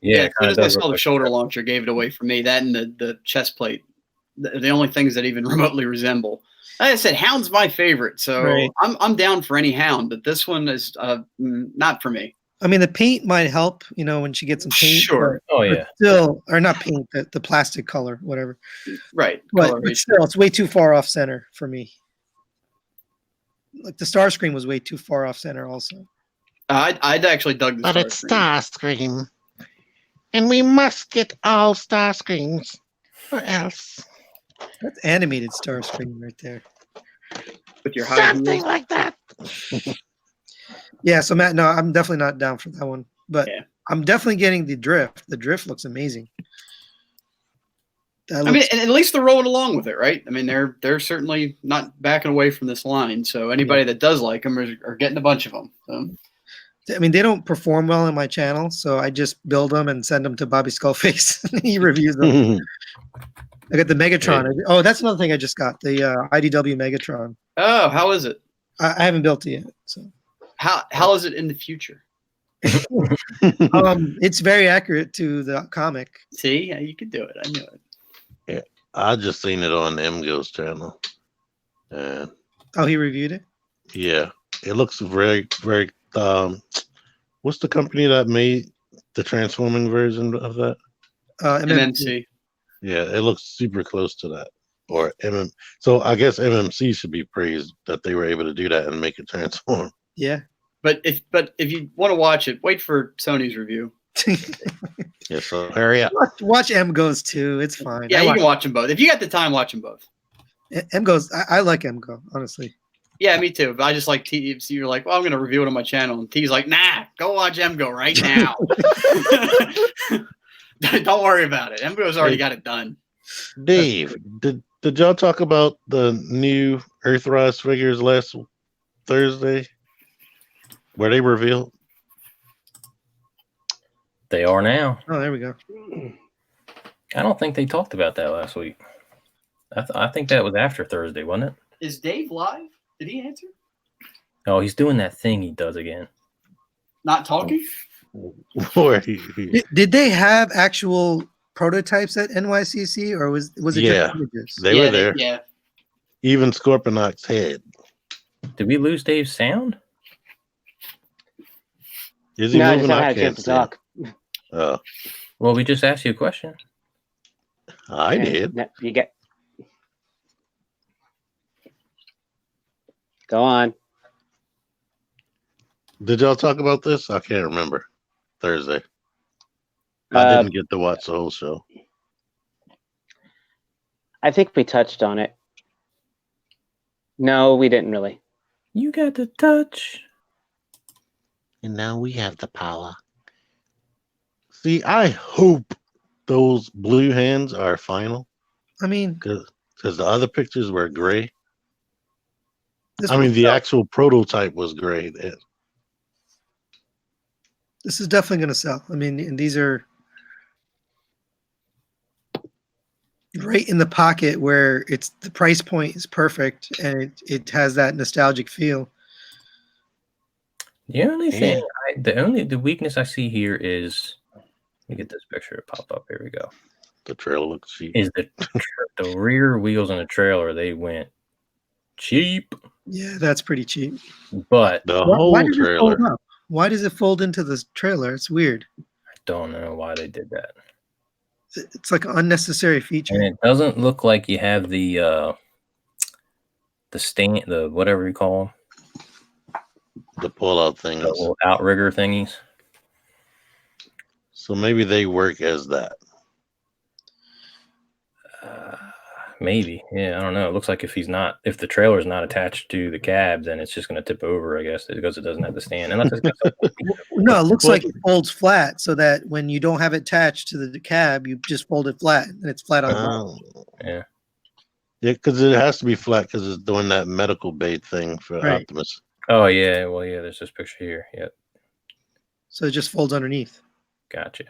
Yeah. As soon as I saw the shoulder launcher, gave it away for me. That and the chest plate, the only things that even remotely resemble. Like I said, Hound's my favorite, so I'm down for any Hound, but this one is not for me. I mean, the paint might help, when she gets some paint. Sure. But still, or not paint, the plastic color, whatever. Right. But still, it's way too far off center for me. Like the Starscream was way too far off center also. I'd actually dug the But it's Starscream. And we must get all Starscreams, or else. That's animated Starscream right there. With your something like that. Yeah, so Matt, no, I'm definitely not down for that one. But I'm definitely getting the drift. The drift looks amazing. And at least they're rolling along with it, right? I mean, they're certainly not backing away from this line. So anybody that does like them are getting a bunch of them. So. I mean, they don't perform well in my channel, so I just build them and send them to Bobby Skullface, and he reviews them. I got the Megatron. Yeah. Oh, that's another thing I just got, the IDW Megatron. Oh, how is it? I haven't built it yet. So how is it in the future? It's very accurate to the comic. See, you could do it. I knew it. Yeah, I just seen it on MGo's channel. And he reviewed it? Yeah, it looks very, very. What's the company that made the transforming version of that? MMC. Yeah, it looks super close to that. Or So I guess MMC should be praised that they were able to do that and make it transform. Yeah. But if you want to watch it, wait for Sony's review. Yeah, so hurry up. Watch MGo's too. It's fine. Yeah, you can watch them both. If you got the time, watch them both. MGo's, I like MGo, honestly. Yeah, me too. But I just like T. So you're like, well, I'm going to review it on my channel. And T's like, nah, go watch MGo right now. Don't worry about it. MGo's already got it done. Dave, did y'all talk about the new Earthrise figures last Thursday? Were they revealed? They are now. Oh, there we go. I don't think they talked about that last week. I think that was after Thursday, wasn't it? Is Dave live? Did he answer? Oh, he's doing that thing he does again. Not talking? Or Did they have actual prototypes at NYCC, or was it Yeah. just images? they were there. Yeah. Even Scorponok's head. Did we lose Dave's sound? Is he No, I moving? just haven't I had a chance can't to see. talk. Oh, Well, we just asked you a question. I Okay, did. no, you get. Go on. Did y'all talk about this? I can't remember. Thursday. I didn't get to watch the whole show. I think we touched on it. No, we didn't really. You got the touch. And now we have the power. See, I hope those blue hands are final I mean, because the other pictures were gray. this I mean, was- the actual prototype was gray. this is definitely going to sell. I mean, and these are right in the pocket where it's the price point is perfect and it has that nostalgic feel. The only thing, the weakness I see here is, let me get this picture to pop up. Here we go. The trailer looks cheap. Is the rear wheels on the trailer? They went cheap, Yeah, that's pretty cheap. but The Why whole does it trailer. fold up? Why does it fold into the trailer? It's weird. I don't know why they did that. It's like an unnecessary feature. And it doesn't look like you have the stand, the whatever you call them, The pull-out things. the little outrigger thingies. So maybe they work as that. Maybe, yeah, I don't know. It looks like if the trailer is not attached to the cab, then it's just going to tip over, I guess, because it doesn't have the stand. Unless it's got No, it looks Well- like it folds flat so that when you don't have it attached to the cab, you just fold it flat and it's flat on the bottom. yeah. Yeah, because it has to be flat because it's doing that medical bait thing for Right. Optimus. Oh yeah, well yeah. There's this picture here. Yep, So it just folds underneath. gotcha.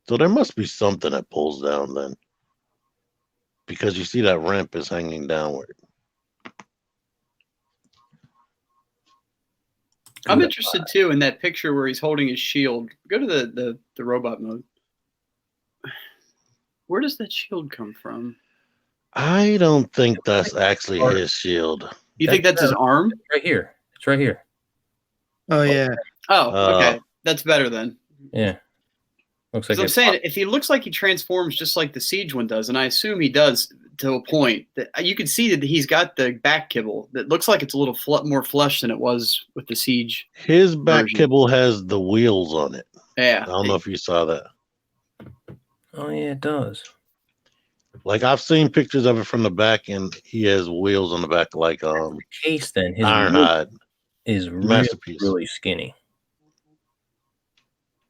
So there must be something that pulls down then. Because you see that ramp is hanging downward. I'm interested too in that picture where he's holding his shield. Go to the robot mode. Where does that shield come from? I don't think that's actually his shield. You think that's his arm? Right here. It's right here. Oh yeah. Oh, okay. That's better then. Yeah. Looks like Because I'm it's saying if he looks like he transforms just like the Siege one does, and I assume he does to a point, that you can see that he's got the back kibble that looks like it's a little more flesh than it was with the Siege. His back version. kibble has the wheels on it. Yeah. I don't know if you saw that. Oh yeah, it does. Like I've seen pictures of it from the back, and he has wheels on the back, like Case then his Ironhide. is really, Masterpiece. really skinny.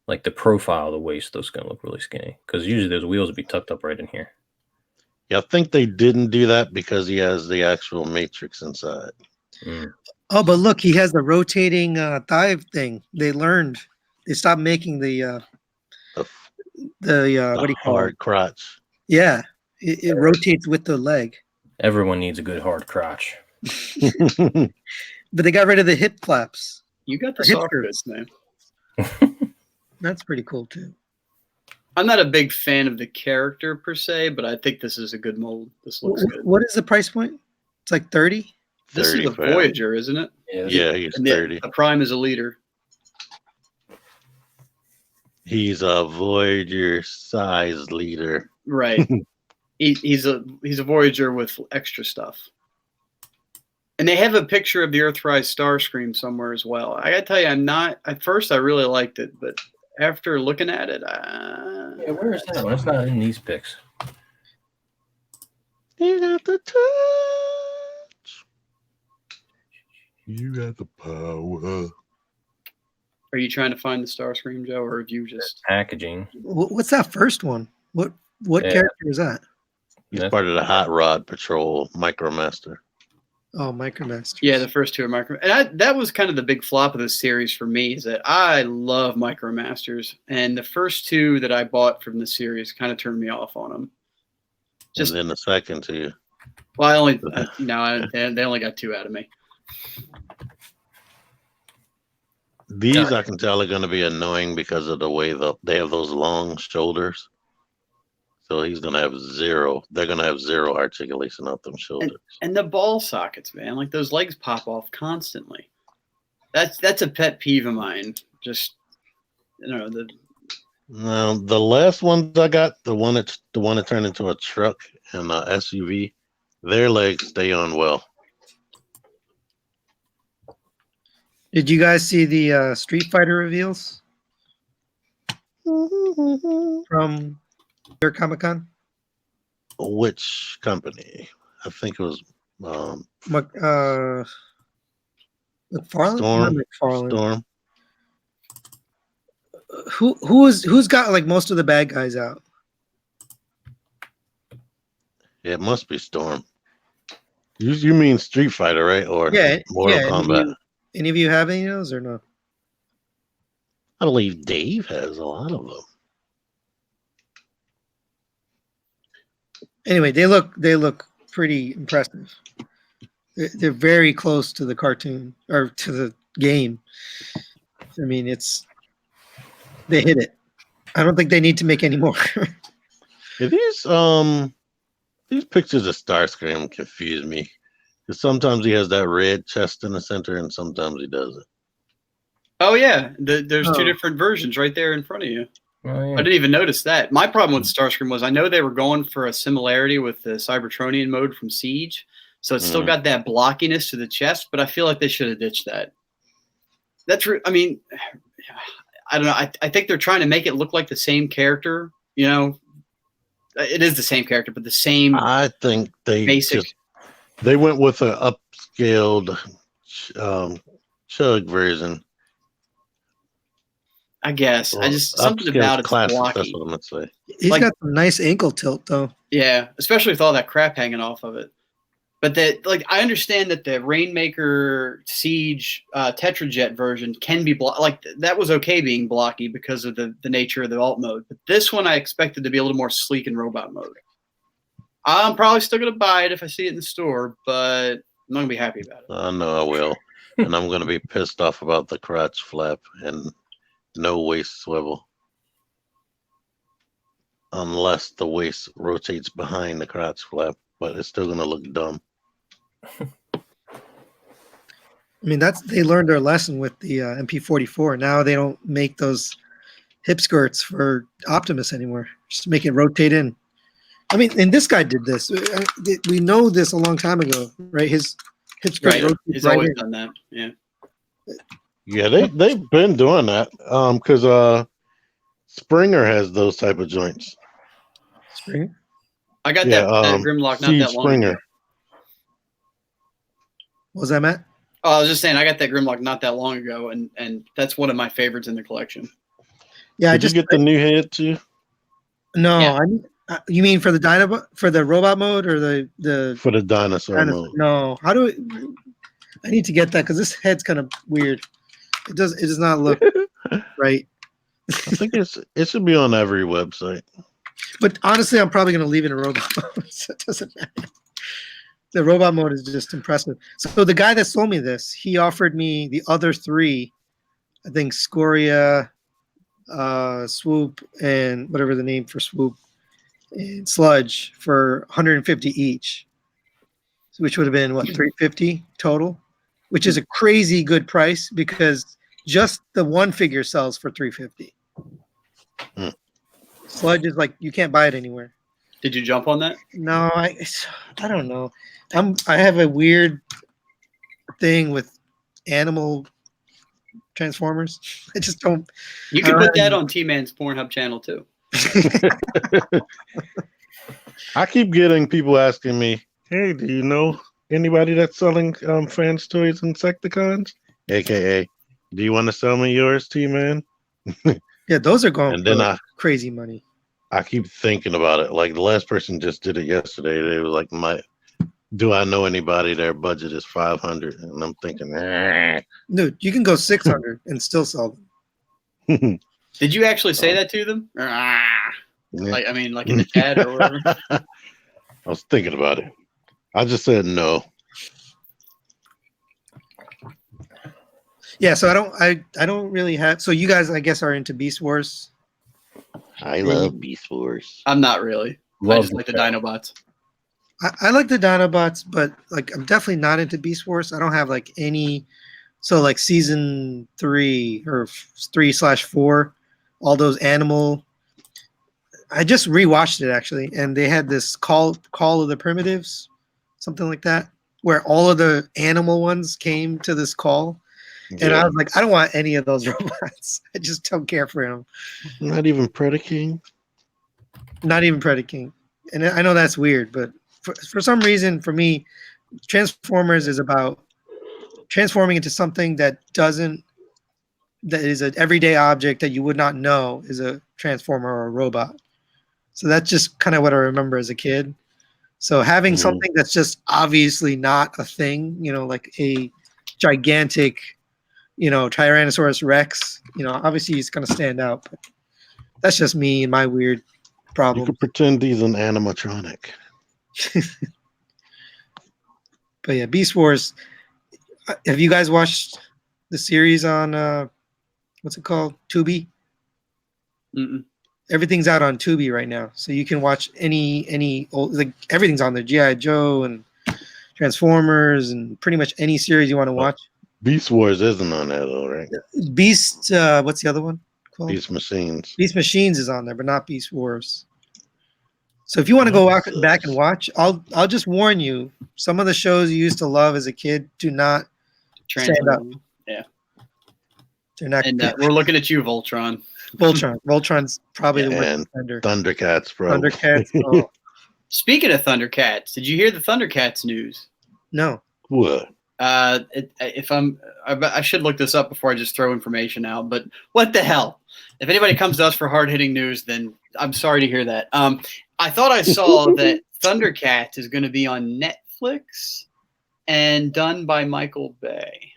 Like the profile of the waist, those gonna look really skinny because usually those wheels would be tucked up right in here. Yeah, I think they didn't do that because he has the actual matrix inside. Mm. Oh, but look, he has the rotating thigh thing. They stopped making the The what do you call it? hard crotch. Yeah, it rotates with the leg. Everyone needs a good hard crotch. But they got rid of the hip flaps. You got the Hipster. soft goods, man. That's pretty cool too. I'm not a big fan of the character per se, but I think this is a good mold. This looks good. What is the price point? It's like 30. This is 30 the for him. Voyager, isn't it? Yeah, he's And 30. the Prime is a leader. He's a Voyager size leader. Right. he's a Voyager with extra stuff. And they have a picture of the Earthrise Starscream somewhere as well. I gotta tell you, at first I really liked it, but after looking at it, Yeah, where is that one? It's not in these pics. You got the touch. You got the power. are you trying to find the Starscream, Joe, or have you just Packaging. What's that first one? What Yeah. character is that? He's That's- part of the Hot Rod Patrol Micromaster. Oh, MicroMasters. Yeah, the first two are Micro. And that was kind of the big flop of this series for me, is that I love MicroMasters. And the first two that I bought from the series kind of turned me off on them. And then the second two. Well, they only got two out of me. These I can tell are going to be annoying because of the way they have those long shoulders. So he's going to have zero. They're going to have zero articulation out them shoulders. And the ball sockets, man, like those legs pop off constantly. That's a pet peeve of mine. Just Now the last ones I got, the one that turned into a truck and a SUV, their legs stay on well. Did you guys see the Street Fighter reveals from your Comic-Con? Which company? I think it was McFarlane? Storm. Not McFarlane. Storm. Who's got like most of the bad guys out? Yeah, it must be Storm. You mean Street Fighter, right? Or Mortal Kombat? Any of you have any of those or no? I believe Dave has a lot of them. Anyway, they look pretty impressive. They're very close to the cartoon or to the game. I mean, they hit it. I don't think they need to make any more. Yeah, these pictures of Starscream confuse me. Because sometimes he has that red chest in the center, and sometimes he doesn't. Oh yeah, there's two different versions right there in front of you. Oh, yeah. I didn't even notice that. My problem with Starscream was I know they were going for a similarity with the Cybertronian mode from Siege, so it's still got that blockiness to the chest, but I feel like they should have ditched that. I mean, I don't know. I think they're trying to make it look like the same character. You know, it is the same character, but the same. I think basic. They went with an upscaled Chug version. I guess. Something about it's blocky. That's what I'm gonna say. He's got some nice ankle tilt though. Yeah, especially with all that crap hanging off of it. But I understand that the Rainmaker Siege Tetrajet version can be that was okay being blocky because of the nature of the alt mode. But this one I expected to be a little more sleek in robot mode. I'm probably still gonna buy it if I see it in the store, but I'm not gonna be happy about it. I know I will, and I'm gonna be pissed off about the crotch flap and no waist swivel, unless the waist rotates behind the crotch flap. But it's still gonna look dumb. I mean, they learned their lesson with the MP44. Now they don't make those hip skirts for Optimus anymore. Just make it rotate in. I mean, and this guy did this. We know this a long time ago, right? His hip skirt rotates. He's always done that. Yeah. Yeah, they've been doing that. Because Springer has those type of joints. Springer? I got that Grimlock not that long Springer. ago. What was that, Matt? Oh, I was just saying I got that Grimlock not that long ago, and that's one of my favorites in the collection. Yeah, Did you get the new head too? No, Yeah. You mean for the robot mode or the For the dinosaur mode. No, I need to get that because this head's kind of weird. It does not look right. I think it should be on every website. But honestly, I'm probably going to leave it in robot mode. So it doesn't matter. The robot mode is just impressive. So the guy that sold me this, he offered me the other three, I think Scoria, Swoop, and whatever the name for Swoop, and Sludge for 150 each, which would have been what, 350 total, which is a crazy good price because just the one figure sells for 350. Sludge is like you can't buy it anywhere. Did you jump on that? No, I don't know. I have a weird thing with animal Transformers. I just don't. You can put that on T-Man's Pornhub channel too. I keep getting people asking me, "Hey, do you know anybody that's selling fans toys Insecticons?" AKA, do you want to sell me yours, T-Man? Yeah, those are going And then for crazy money. I keep thinking about it. Like the last person just did it yesterday. They were like, Do I know anybody their budget is 500? And I'm thinking, Dude, you can go 600 and still sell them. Did you actually say that to them? Or, like in the chat or whatever. I was thinking about it. I just said no. Yeah, so I don't really have. So you guys, I guess, are into Beast Wars. I love Beast Wars. I'm not really. I Love just like the show. Dinobots. I like the Dinobots, but like I'm definitely not into Beast Wars. I don't have like any. So like season 3 or 3/4, all those animal. I just rewatched it actually, and they had this call of the Primitives, something like that, where all of the animal ones came to this call. And I was like, I don't want any of those robots. I just don't care for them. Not even Predaking. Not even Predaking. And I know that's weird, but for some reason, for me, Transformers is about transforming into something that is an everyday object that you would not know is a transformer or a robot. So that's just kind of what I remember as a kid. So having something that's just obviously not a thing, like a gigantic, Tyrannosaurus Rex, obviously he's going to stand out. But that's just me and my weird You problem. could pretend he's an animatronic. But yeah, Beast Wars. Have you guys watched the series on what's it called? Tubi? Mm-mm. Everything's out on Tubi right now, so you can watch any old, like everything's on there. G.I. Joe and Transformers and pretty much any series you want to watch. Beast Wars isn't on that though, right? Beast, what's the other one called? Beast Machines. Beast Machines is on there, but not Beast Wars. So if you want to go back and watch, I'll just warn you. Some of the shows you used to love as a kid do not stand up. Yeah. They're not. And we're looking at you, Voltron. Voltron's probably the worst And defender. Thundercats, bro. Thundercats. Oh, Speaking of Thundercats, did you hear the Thundercats news? no. What? I should look this up before I just throw information out. But what the hell? If anybody comes to us for hard-hitting news, then I'm sorry to hear that. I thought I saw that Thundercats is going to be on Netflix and done by Michael Bay.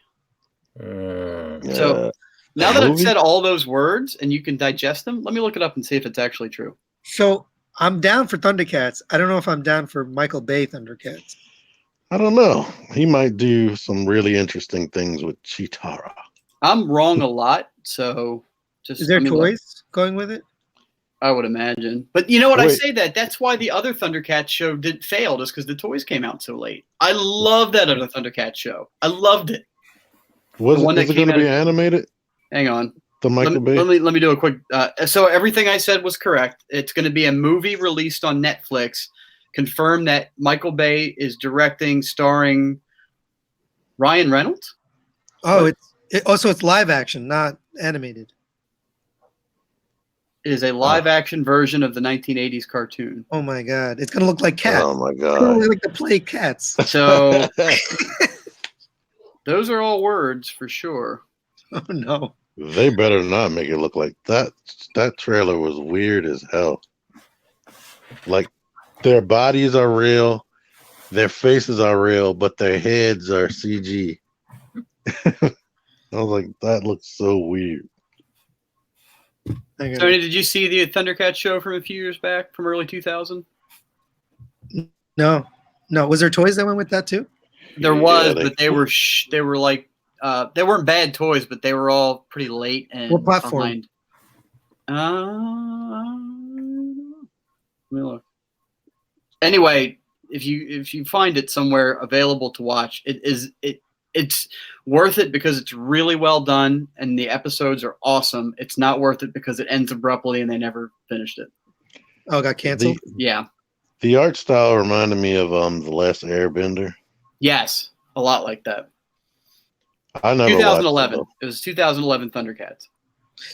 So now that I've said all those words and you can digest them, let me look it up and see if it's actually true. So I'm down for Thundercats. I don't know if I'm down for Michael Bay Thundercats. I don't know. He might do some really interesting things with Chitara. I'm wrong a lot, so just Is there let me look. toys going with it? I would imagine. But you know what? I Wait. say that's why the other Thundercats show failed, is because the toys came out so late. I love that other Thundercats show. I loved it. Was The one it that going to came be out- animated? Hang on. The Michael Bay? Let me do a quick. So everything I said was correct. It's going to be a movie released on Netflix. Confirmed that Michael Bay is directing, starring Ryan Reynolds. Oh, it's live action, not animated. It is a live-action version of the 1980s cartoon. Oh my god, it's gonna look like cats. Oh my It's gonna god. look like the play Cats. So those are all words for sure. Oh no. They better not make it look like that. That trailer was weird as hell. Like, their bodies are real, their faces are real, but their heads are CG. I was like, that looks so weird. Hang on. Tony, did you see the Thundercats show from a few years back, from early 2000? No. Was there toys that went with that too? There Yeah, was, they- but they were like they weren't bad toys, but they were all pretty late and What platform? behind. Let me look. Anyway, if you find it somewhere available to watch, it's worth it because it's really well done and the episodes are awesome. It's not worth it because it ends abruptly and they never finished it. Oh, it got canceled. Yeah. The art style reminded me of The Last Airbender. Yes, a lot like that. I never 2011. watched It was 2011 Thundercats.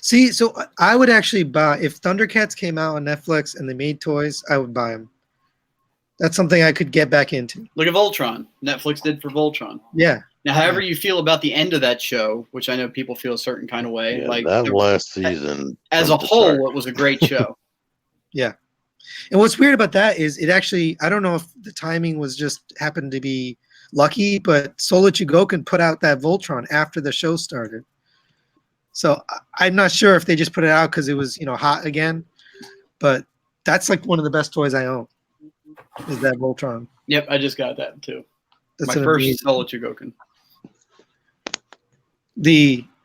See, so I would actually buy if Thundercats came out on Netflix and they made toys. I would buy them. That's something I could get back into. Look at Voltron. Netflix did for Voltron. Yeah. Now, however you feel about the end of that show, which I know people feel a certain kind of way, Yeah, like that last season. as a jumped the whole, shark. it was a great show. Yeah. And what's weird about that is it actually, I don't know if the timing was just happened to be lucky, but Solar Chugoku put out that Voltron after the show started. So I'm not sure if they just put it out because it was, hot again, but that's like one of the best toys I own is that Voltron. Yep, I just got that too. That's My first amazing. Solo Chugoku.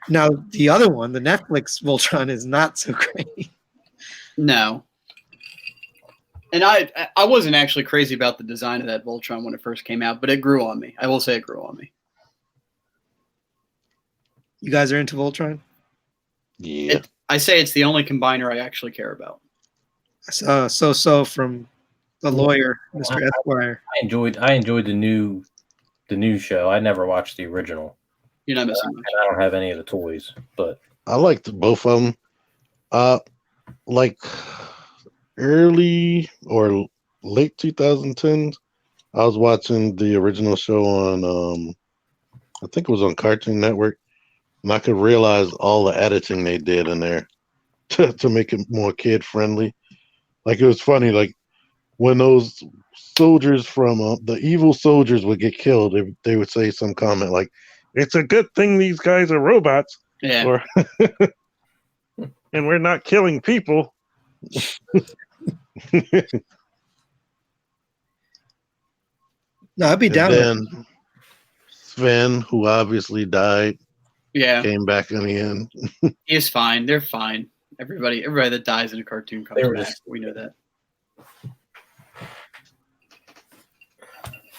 Now the other one, the Netflix Voltron, is not so great. No. And I wasn't actually crazy about the design of that Voltron when it first came out, but it grew on me. I will say it grew on me. You guys are into Voltron? Yeah. I say it's the only combiner I actually care about. So from the lawyer, Mr. Esquire. I enjoyed the new show. I never watched the original. You're not missing much. I don't have any of the toys, but I liked both of them. Like early or late 2010s, I was watching the original show on, I think it was on Cartoon Network, and I could realize all the editing they did in there to make it more kid friendly. Like it was funny, like when those soldiers from the evil soldiers would get killed, they would say some comment like, "It's a good thing these guys are robots," Yeah. or "and we're not killing people." No, I'd be down with it. Then Sven, who obviously died, Yeah. came back in the end. He's fine. They're fine. Everybody that dies in a cartoon comes back. We know that.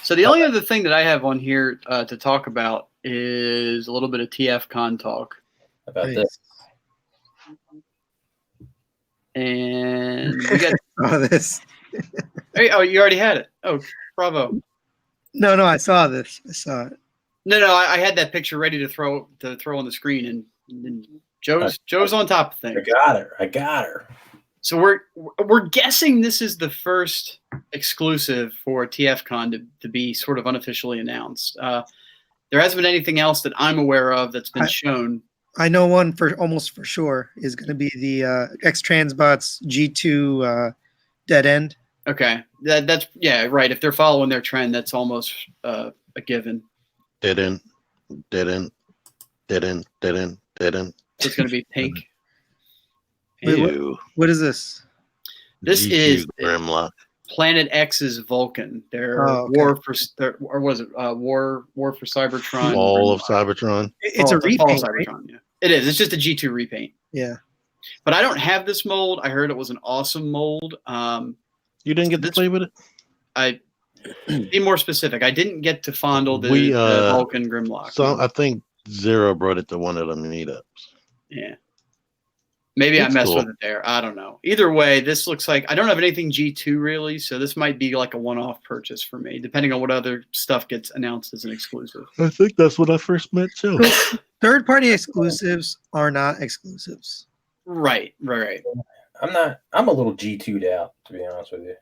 So the only other thing that I have on here to talk about is a little bit of TFCon talk. about Nice. this. And we got This. Hey, oh, you already had it. Oh, bravo. No, I saw this. I saw it. No, I had that picture ready to throw on the screen, and Joe's on top of things. I got her. So we're guessing this is the first exclusive for TFCon to be sort of unofficially announced. There hasn't been anything else that I'm aware of that's been shown. I know one for almost for sure is going to be the X-Transbots G2 Dead End. Okay, that's yeah, right. If they're following their trend, that's almost a given. Dead end. So it's going to be pink. Wait, Ew. What is this? This GQ is Grimlock. Planet X's Vulcan. Their Oh, okay. war for or was it war for Cybertron? Fall of Cybertron. It's a Fall repaint, of right? Cybertron. Yeah. It is. It's just a G2 repaint. Yeah. But I don't have this mold. I heard it was an awesome mold. You didn't get to play with it? I be more specific. I didn't get to fondle the Vulcan Grimlock. So I think Zero brought it to one of them meetups. Yeah. Maybe It's I messed cool. with it there. I don't know. Either way, this looks like I don't have anything G2 really, so this might be like a one-off purchase for me, depending on what other stuff gets announced as an exclusive. I think that's when I first met Joe. Third-party exclusives are not exclusives. Right. I'm a little G2'd out, to be honest with you.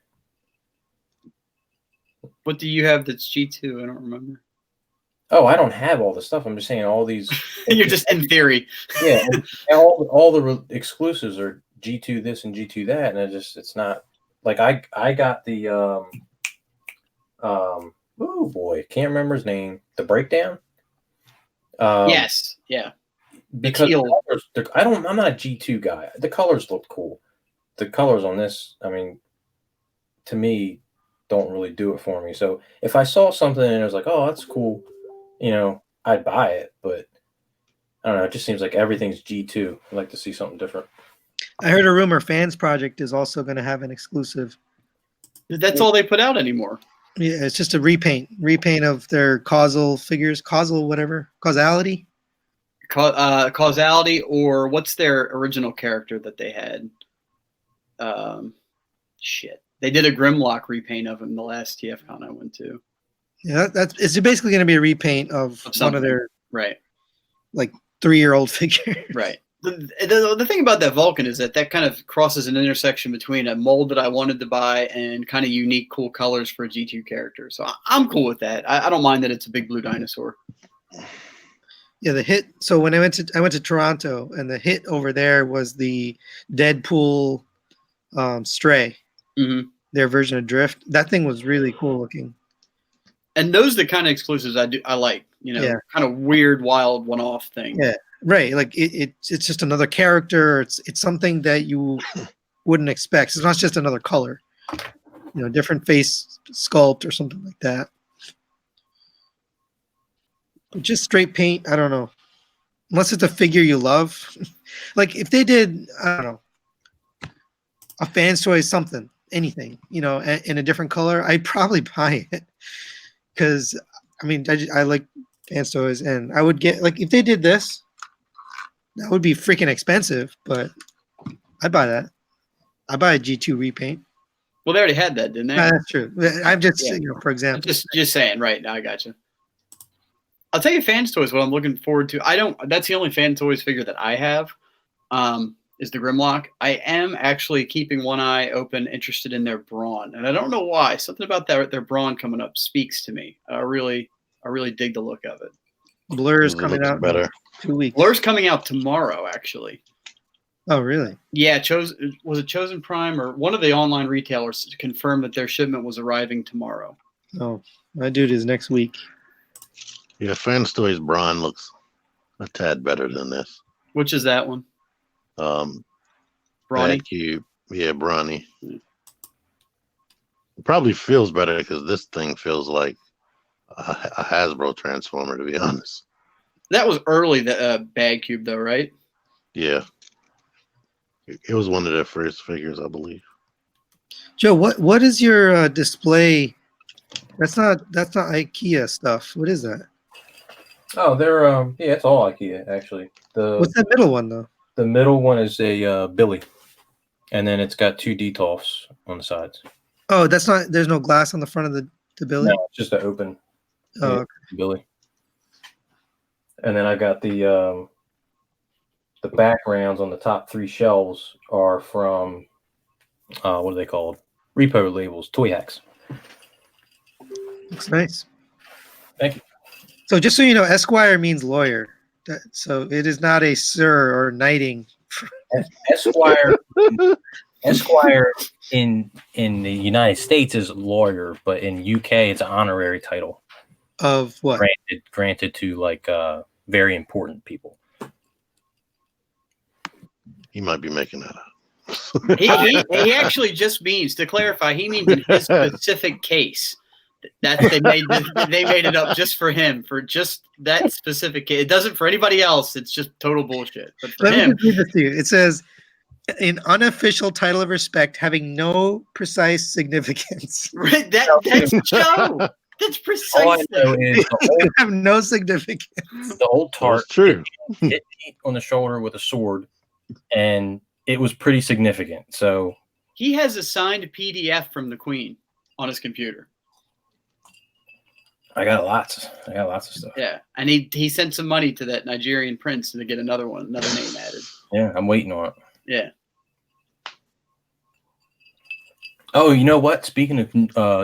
What do you have that's G2? I don't remember. Oh, I don't have all the stuff. I'm just saying all these. You're just in theory. Yeah, and all the exclusives are G2 this and G2 that, and it's not like I got the oh boy, can't remember his name. The Breakdown. Yes. Yeah. Because teal. the colors, I'm not a G2 guy. The colors look cool. The colors on this, I mean, to me, don't really do it for me. So if I saw something and I was like, oh, that's cool, I'd buy it. But I don't know. It just seems like everything's G2. I'd like to see something different. I heard a rumor Fans Project is also going to have an exclusive. That's all they put out anymore. Yeah, it's just a repaint of their causality. Causality, or what's their original character that they had? They did a Grimlock repaint of him the last TFCon I went to. Yeah, it's basically going to be a repaint of one of their right, like 3-year-old figures. Right. The thing about that Vulcan is that kind of crosses an intersection between a mold that I wanted to buy and kind of unique, cool colors for a G2 character. So I'm cool with that. I don't mind that it's a big blue dinosaur. Yeah, the hit. So when I went to Toronto, and the hit over there was the Deadpool Stray. Mhm. Their version of Drift. That thing was really cool looking. And those are the kind of exclusives I like. Yeah. Kind of weird, wild, one-off thing. Yeah, right. Like it's just another character. It's something that you wouldn't expect. It's not just another color. Different face sculpt or something like that. But just straight paint, I don't know. Unless it's a figure you love. Like if they did, I don't know, a Fans Toys something, anything, in a different color, I'd probably buy it. Because I like Fans Toys, and I would get, like, if they did this, that would be freaking expensive, but I'd buy that. I'd buy a G2 repaint. Well, they already had that, didn't they? That's true. I'm just, Yeah. for example. Just saying, right? Now I got you. I'll tell you, Fans Toys. What I'm looking forward to. That's the only Fan Toys figure that I have. Is the Grimlock. I am actually keeping one eye open, interested in their Brawn, and I don't know why. Something about their Brawn coming up speaks to me. I really dig the look of it. Blur's coming out better. in 2 weeks. Blur's coming out tomorrow, actually. Oh, really? Yeah, was it Chosen Prime or one of the online retailers confirmed that their shipment was arriving tomorrow. Oh, my dude is next week. Yeah, Fans Toys Braun looks a tad better than this. Which is that one? Brawny? Cube. Yeah, Brawny. It probably feels better because this thing feels like a Hasbro Transformer, to be honest. That was early, the Bag Cube, though, right? Yeah. It was one of their first figures, I believe. Joe, what is your display? That's not IKEA stuff. What is that? Oh, they're yeah, it's all IKEA actually. What's that middle one though? The middle one is a Billy, and then it's got 2 Detolfs on the sides. Oh, that's not. There's no glass on the front of the Billy. No, it's just an open Oh, Billy. And then I got the backgrounds on the top 3 shelves are from what are they called? Repo labels, Toy Hacks. looks nice. Thank you. So just so you know, Esquire means lawyer. So it is not a sir or knighting. Esquire in the United States is lawyer, but in UK it's an honorary title. Of what? Granted to like very important people. He might be making that up. He actually just means, to clarify, he means in his specific case. They made it up just for him, for just that specific case. It doesn't for anybody else. It's just total bullshit. But for Let him, me just read this to you. It says, "An unofficial title of respect having no precise significance." that's Joe. That's precisely. All I know is Have no significance. the old tart That's true. hit me on the shoulder with a sword, and it was pretty significant. So He has a signed PDF from the Queen on his computer. I got lots of stuff. Yeah, and he sent some money to that Nigerian prince to get another name added. Yeah, I'm waiting on it. Yeah. Oh, you know what? Speaking of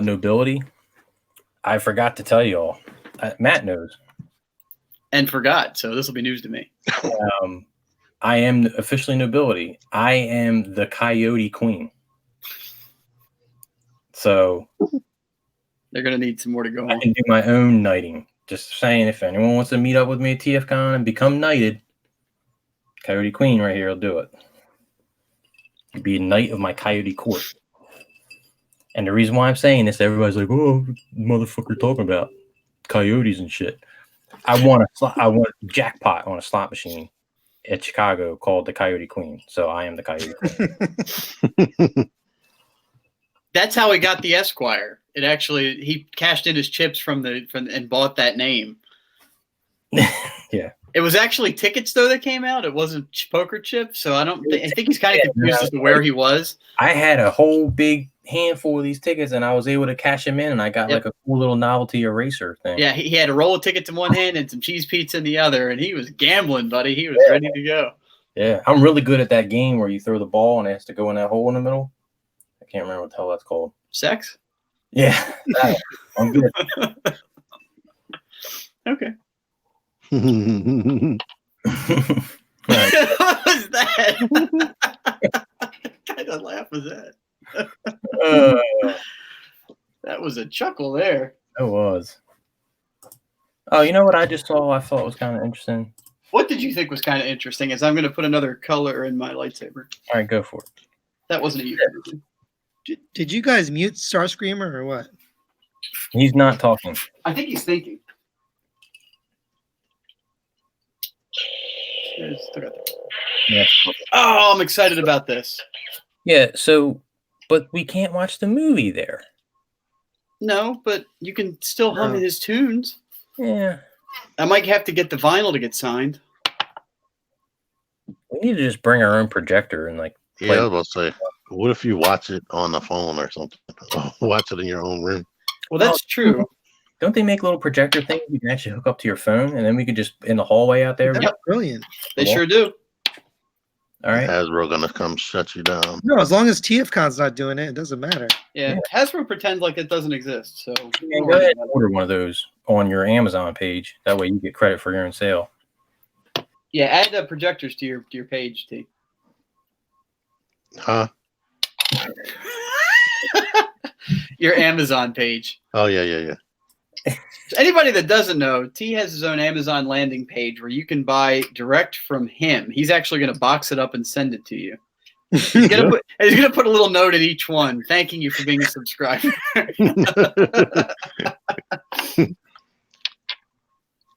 nobility, I forgot to tell you all. Matt knows. And forgot, so this will be news to me. I am officially nobility. I am the Coyote Queen. So They're going to need some more to go I on. can do my own knighting. Just saying, if anyone wants to meet up with me at TFCon and become knighted, Coyote Queen right here will do it. You'll be a knight of my Coyote Court. And the reason why I'm saying this, everybody's like, "Oh, motherfucker, talking about coyotes and shit." I want a jackpot on a slot machine at Chicago called the Coyote Queen. So I am the Coyote Queen. That's how he got the Esquire. It actually, he cashed in his chips from and bought that name. Yeah. It was actually tickets though that came out. It wasn't poker chips, so I think he's kind of confused as to where he was. I had a whole big handful of these tickets, and I was able to cash them in, and I got like a cool little novelty eraser thing. Yeah, he had a roll of tickets in one hand and some cheese pizza in the other, and he was gambling, buddy. He was ready to go. Yeah, I'm really good at that game where you throw the ball and it has to go in that hole in the middle. I can't remember what the hell that's called. Sex? Yeah, I'm good. Okay. Right. What was that? What kind of laugh was that? That was a chuckle there. It was. Oh, you know what I just saw? I thought was kind of interesting. What did you think was kind of interesting? Is I'm going to put another color in my lightsaber. All right, go for it. That wasn't a you. Did you guys mute Starscreamer or what? He's not talking. I think he's thinking. Yeah. Oh, I'm excited about this. Yeah. So, but we can't watch the movie there. No, but you can still hum his tunes. Yeah. I might have to get the vinyl to get signed. We need to just bring our own projector and like. Yeah, I was about to say, what if you watch it on the phone or something? Watch it in your own room. Well, that's true. Don't they make little projector things you can actually hook up to your phone, and then we could just in the hallway out there? That's brilliant. They sure do. All right. Hasbro gonna come shut you down. No, as long as TFCon's not doing it, it doesn't matter. Yeah, Hasbro pretends like it doesn't exist. So Yeah, go ahead and order one of those on your Amazon page. That way you get credit for your own sale. Yeah, add projectors to your page, T. Huh? Your Amazon page. Oh yeah. Anybody that doesn't know, T has his own Amazon landing page where you can buy direct from him. He's actually going to box it up and send it to you. He's going to put a little note at each one, thanking you for being a subscriber.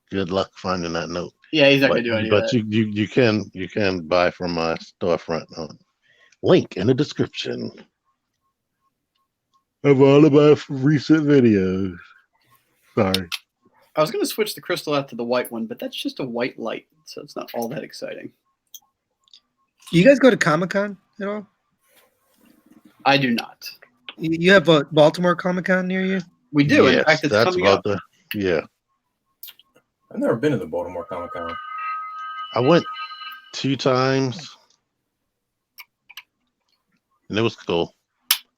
Good luck finding that note. Yeah, he's not going to do any of But that. you can buy from my storefront. Link in the description of all of my recent videos. Sorry. I was going to switch the crystal out to the white one, but that's just a white light, so it's not all that exciting. You guys go to Comic-Con at all? I do not. You have a Baltimore Comic-Con near you? We do. Yes, in fact, it's that's coming about up. yeah. I've never been to the Baltimore Comic Con. I went 2 times, and it was cool.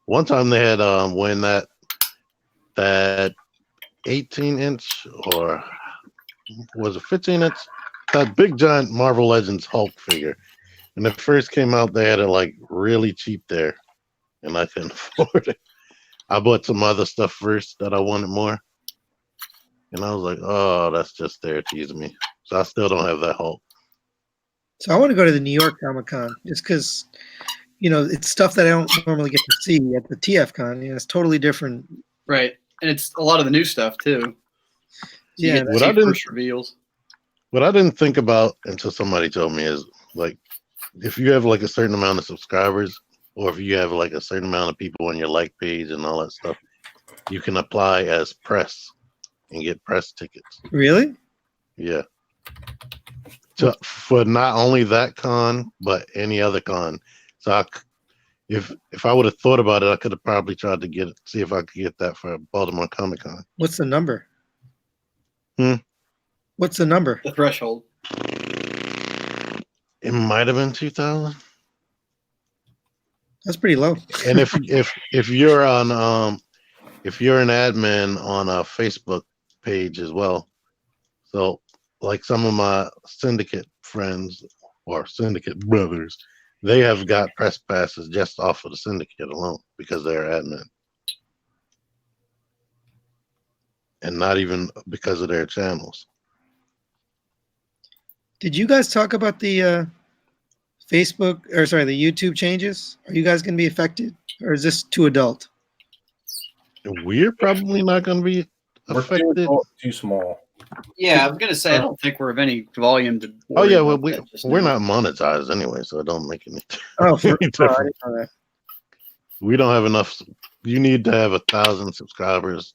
One time they had when that 18-inch or was it 15-inch? That big giant Marvel Legends Hulk figure. And it first came out, they had it like really cheap there, and I couldn't afford it. I bought some other stuff first that I wanted more, and I was like, "Oh, that's just there teasing me." So I still don't have that Hulk. So I want to go to the New York Comic-Con just because, it's stuff that I don't normally get to see at the TFCon. It's totally different. Right. And it's a lot of the new stuff, too. So Yeah. you get to see first reveals. What I didn't think about until somebody told me is like, if you have like a certain amount of subscribers, or if you have like a certain amount of people on your like page and all that stuff, you can apply as press and get press tickets. Really? Yeah. So for not only that con, but any other con. So if I would have thought about it, I could have probably tried to see if I could get that for Baltimore Comic Con. What's the number? Hmm? What's the number? The threshold. It might have been 2,000. That's pretty low. And if you're on if you're an admin on a Facebook page as well, so like some of my syndicate friends or syndicate brothers, they have got press passes just off of the syndicate alone because they're admin, and not even because of their channels. Did you guys talk about the the YouTube changes? Are you guys going to be affected, or is this too adult? We're probably not going to be affected. Too small. Yeah, I was going to say, I don't think we're of any volume to. Oh yeah, well, we're not monetized anyway, so it don't make any. Oh, any I didn't difference. know that. We don't have enough. You need to have 1,000 subscribers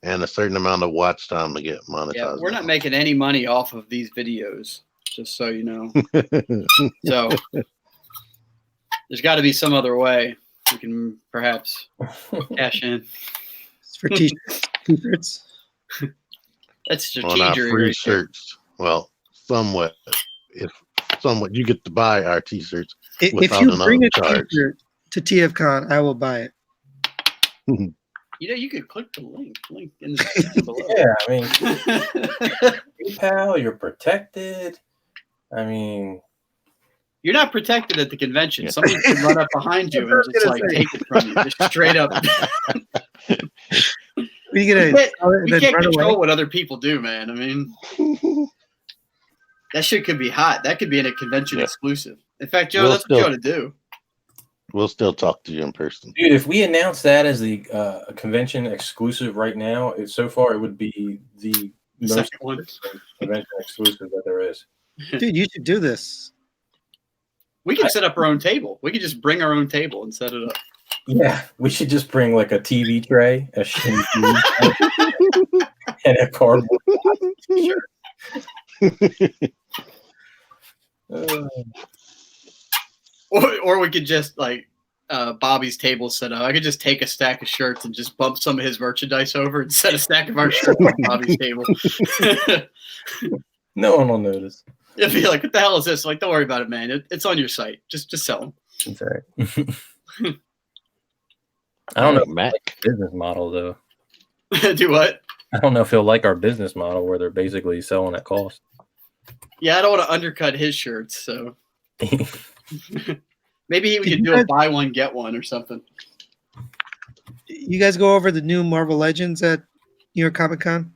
and a certain amount of watch time to get monetized. Yeah, we're not making any money off of these videos, just so you know. So there's got to be some other way we can perhaps cash in. It's for t-shirts. That's on our strategic. free shirts. Well, somewhat. If somewhat, you get to buy our t-shirts. If without you another bring a charge. t-shirt to TFCon, I will buy it. You could click the link in the description below. Yeah, I mean, PayPal, you're protected. I mean, You're not protected at the convention. Someone could run up behind you and just like take it from you, just straight up. We can't control what other people do, man. I mean, that shit could be hot. That could be in a convention exclusive. In fact, Joe, that's what you ought to do. We'll still talk to you in person, dude. If we announce that as the convention exclusive right now, so far it would be the most convention exclusive that there is. Dude, you should do this. We can set up our own table. We could just bring our own table and set it up. Yeah, we should just bring like a TV tray, a shitty TV tray, and a cardboard or we could just like Bobby's table set up. I could just take a stack of shirts and just bump some of his merchandise over and set a stack of our shirts on Bobby's table. No one will notice. You'll be like, what the hell is this? Like, don't worry about it, man. It's on your site. Just sell them. That's all right. I don't know Mac business model though. Do what? I don't know if he'll like our business model where they're basically selling at cost. Yeah, I don't want to undercut his shirts, so maybe we could do a buy one get one or something. You guys go over the new Marvel Legends at New York Comic Con?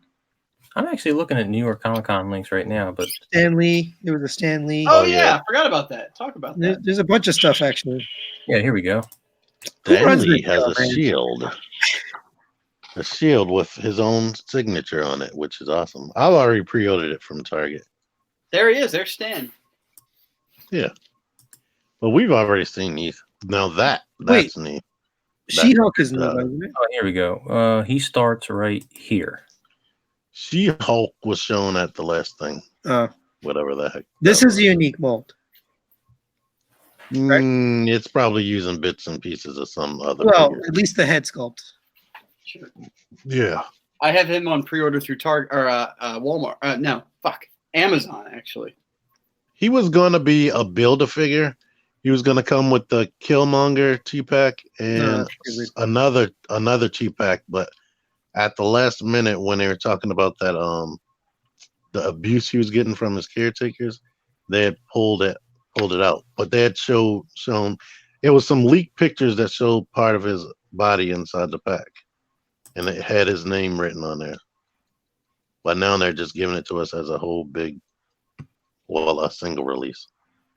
I'm actually looking at New York Comic Con links right now, but Stan Lee, there was a Stan Lee. Oh yeah, I forgot about that. Talk about that. There's a bunch of stuff actually. Yeah, here we go. Stan Lee has a shield. A shield with his own signature on it, which is awesome. I've already pre-ordered it from Target. There he is. There's Stan. Yeah. But we've already seen these. Now that's neat. She-Hulk is new, isn't it? Oh, here we go. He starts right here. She-Hulk was shown at the last thing. Whatever the heck. This is a unique mold. Right? It's probably using bits and pieces of some other. Well, figure. at least the head sculpt. Sure. Yeah. I have him on pre-order through Target or Walmart. Amazon actually. He was gonna be a Build-A-Figure. He was gonna come with the Killmonger T-Pack and another T-Pack, but at the last minute when they were talking about that the abuse he was getting from his caretakers, they had pulled it out. But they had shown it was some leaked pictures that showed part of his body inside the pack. And it had his name written on there. But now they're just giving it to us as a whole big, a single release.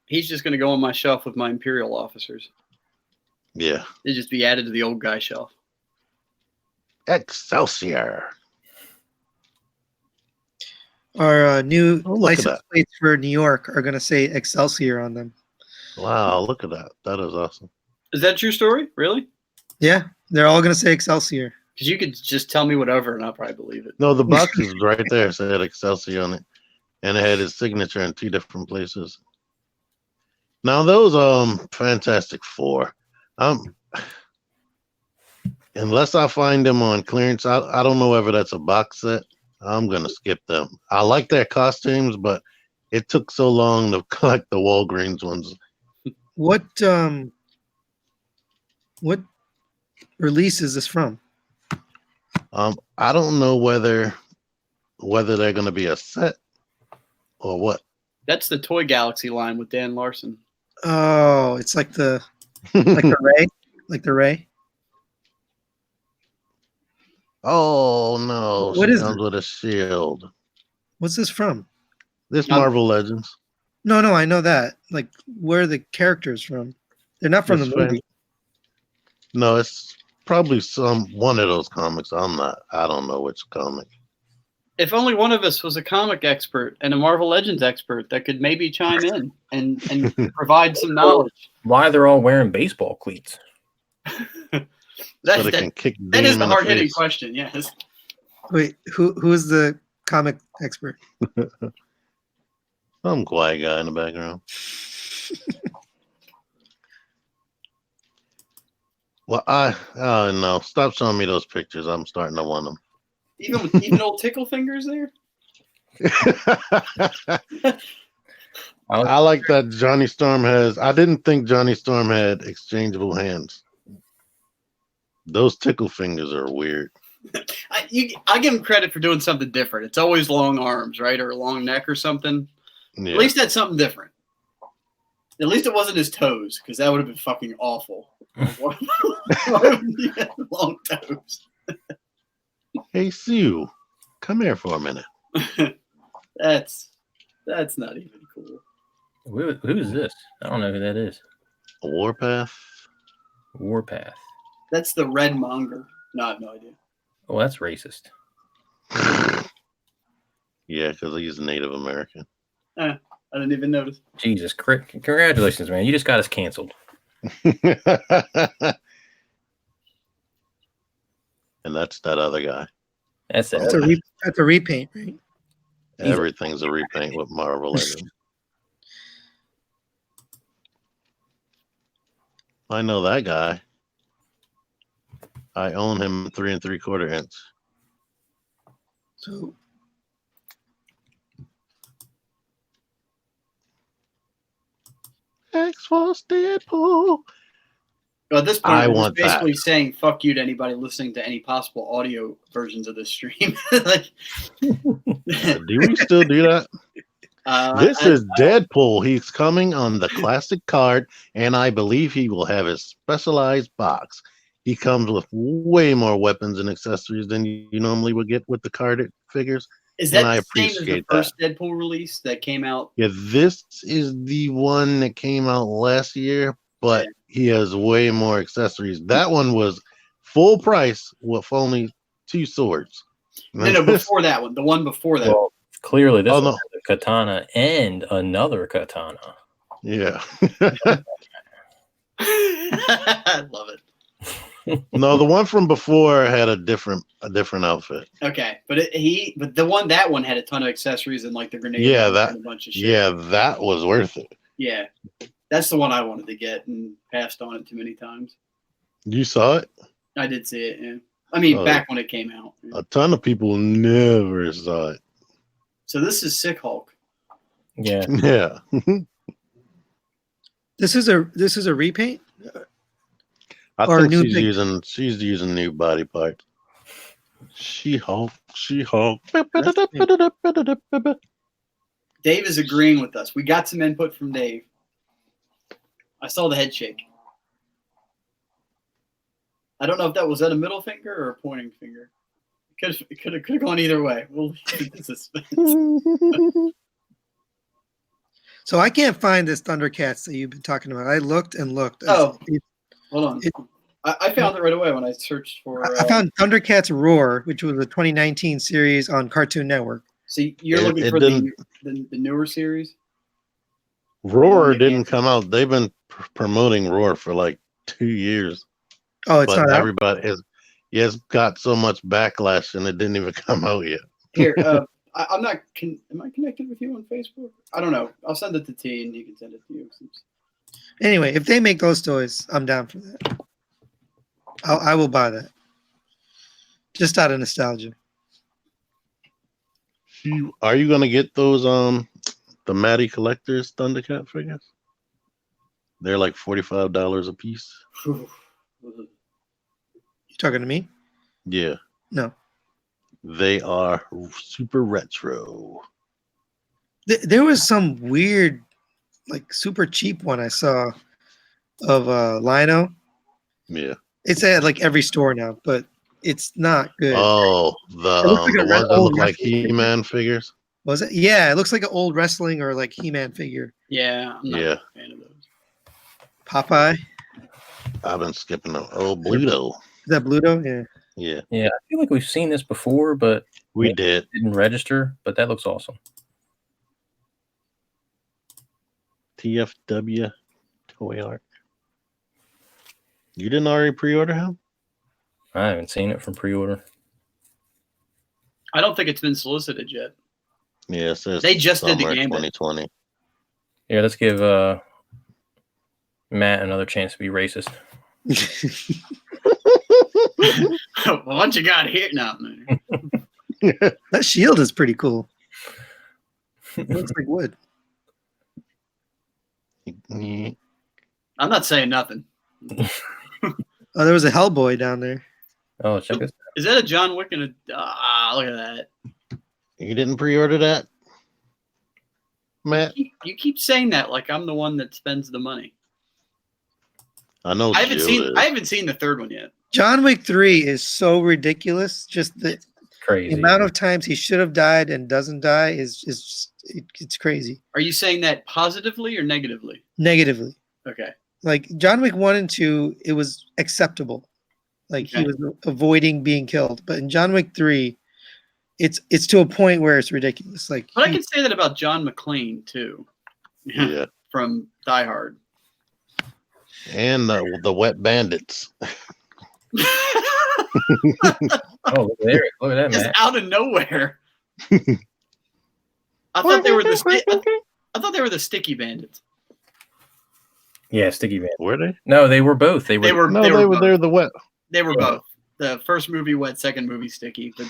He's just going to go on my shelf with my Imperial officers. Yeah. They just be added to the old guy shelf. Excelsior. Our new license plates for New York are going to say Excelsior on them. Wow, look at that. That is awesome. Is that a true story? Really? Yeah, they're all going to say Excelsior. Because you could just tell me whatever and I'll probably believe it. No, the box is right there. It said Excelsior on it. And it had his signature in 2 different places. Now those Fantastic Four. Unless I find them on clearance, I don't know whether that's a box set. I'm gonna skip them. I like their costumes, but it took so long to collect the Walgreens ones. What release is this from? I don't know whether they're gonna be a set or what. That's the Toy Galaxy line with Dan Larson. Oh, it's like the the Ray. Oh no! What is it? With a shield. What's this from? This Marvel Legends. No, I know that. Like, where are the characters from? They're not from the movie. No, it's probably one of those comics. I don't know which comic. If only one of us was a comic expert and a Marvel Legends expert that could maybe chime in and provide some knowledge. Why they're all wearing baseball cleats? So they can kick that is the hard-hitting question, yes. Wait, who's the comic expert? Some quiet guy in the background. Well, no. Stop showing me those pictures. I'm starting to want them. Even old Tickle Fingers there? I like that Johnny Storm has. I didn't think Johnny Storm had exchangeable hands. Those Tickle Fingers are weird. I give him credit for doing something different. It's always long arms, right? Or a long neck or something. Yeah. At least that's something different. At least it wasn't his toes, because that would have been fucking awful. Why would he have long toes? Hey, Sue, come here for a minute. That's not even cool. Who is this? I don't know who that is. Warpath. Warpath. That's the red monger. No, I have no idea. Oh, that's racist. Yeah, because he's Native American. I didn't even notice. Jesus, congratulations, man! You just got us canceled. And that's that other guy. That's it. That's a repaint, right? Everything's a repaint with Marvel in it. I know that guy. I own him 3 3/4 inch. So X-Force Deadpool. Well, at this point, I we're want just basically that. saying fuck you to anybody listening to any possible audio versions of this stream. Like, Do we still do that? This is Deadpool. He's coming on the classic card, and I believe he will have his specialized box. He comes with way more weapons and accessories than you normally would get with the carded figures. Is that and I the same as the appreciate first Deadpool release that came out? Yeah, this is the one that came out last year, but he has way more accessories. That one was full price with only 2 swords. No, before that one. The one before that. Well, clearly, this Oh, was no. a katana and another katana. Yeah. I love it. No, the one from before had a different outfit. Okay, but that one had a ton of accessories and like the grenade. Yeah, and a bunch of shit. Yeah, that was worth it. Yeah, that's the one I wanted to get and passed on it too many times. You saw it? I did see it. Yeah, I mean back when it came out. A ton of people never saw it. So this is Sick Hulk. Yeah. Yeah. this is a repaint. I Or think new she's using new body parts. She-Hulk. Dave is agreeing with us. We got some input from Dave. I saw the head shake. I don't know if that was a middle finger or a pointing finger. It could have gone either way. We'll keep the suspense. So I can't find this Thundercats that you've been talking about. I looked and looked. Oh, hold on. I found it right away when I searched for. I found Thundercats Roar, which was a 2019 series on Cartoon Network. So you're looking for the newer series? Roar didn't come out. They've been promoting Roar for like 2 years. Oh, it's but not everybody has got so much backlash and it didn't even come out yet. Here, I'm not. Am I connected with you on Facebook? I don't know. I'll send it to T and you can send it to you. Anyway, if they make those toys, I'm down for that. I will buy that. Just out of nostalgia. Are you gonna get those the Matty Collectors Thundercat figures? They're like $45 a piece. You talking to me? Yeah. No. They are super retro. There was some weird, like super cheap one I saw of Lino. Yeah. It's at like every store now, but it's not good. Oh, the ones that look like He-Man figures. Was it? Yeah, it looks like an old wrestling or like He-Man figure. Yeah, I'm not a fan of those. Popeye. I've been skipping them. Oh, Bluto. Is that Bluto? Yeah. Yeah. Yeah, I feel like we've seen this before, but we didn't register. But that looks awesome. TFW Toy Art. You didn't already pre-order him? I haven't seen it from pre-order. I don't think it's been solicited yet. Yeah, it says they just did the game 2020. Yeah, let's give Matt another chance to be racist. What you got here now, man? That shield is pretty cool. It looks like wood. I'm not saying nothing. Oh, there was a Hellboy down there. Oh, check this out. Is that a John Wick and a look at that. You didn't pre-order that? Matt. You keep saying that like I'm the one that spends the money. I know. I haven't Jill is. seen the third one yet. John Wick 3 is so ridiculous. Just the Crazy. amount of times he should have died and doesn't die is just it's crazy. Are you saying that positively or negatively? Negatively. Okay. Like John Wick 1 and 2, it was acceptable. Like he Okay. was avoiding being killed. But in John Wick 3, it's to a point where it's ridiculous. Like But I can say that about John McClane too. Yeah. From Die Hard. And the Wet Bandits. Oh, look there. Look at that, Just man. out of nowhere. I thought they were the sticky bandits. Yeah, Sticky Man. Were they? No, they were both. They were. They were They're both. the wet. They were Yeah. both. The first movie wet, second movie sticky. But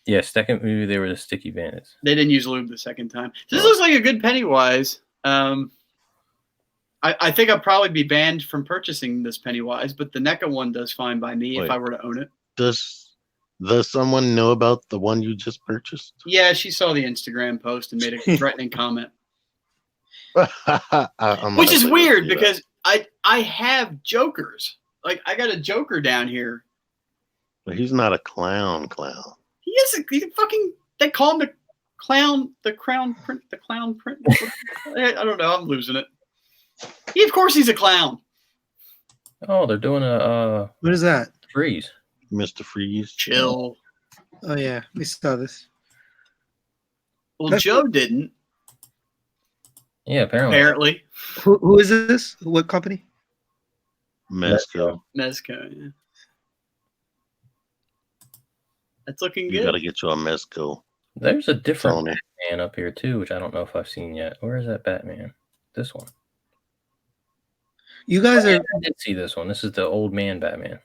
Yeah, second movie they were the Sticky Bandits. they didn't use lube the second time. This looks like a good Pennywise. I think I'd probably be banned from purchasing this Pennywise, but the NECA one does fine by me if Wait. I were to own it. Does someone know about the one you just purchased? Yeah, she saw the Instagram post and made a threatening comment. Which is weird because I have Jokers. Like I got a Joker down here. But he's not a clown. He is he's a fucking. They call him the clown print. I don't know. I'm losing it. Of course, he's a clown. Oh, they're doing a what is that? freeze. Mr. Freeze. Chill. Oh yeah, we saw this. Well, That's- Joe didn't. Yeah, apparently. Apparently, Who is this? What company? Mesco. Mezco. Yeah. That's looking You good. gotta get you a Mesco. There's a different Tony. Batman up here too, which I don't know if I've seen yet. Where is that Batman? This one. You guys Yeah, are I did see this one. This is the old man Batman.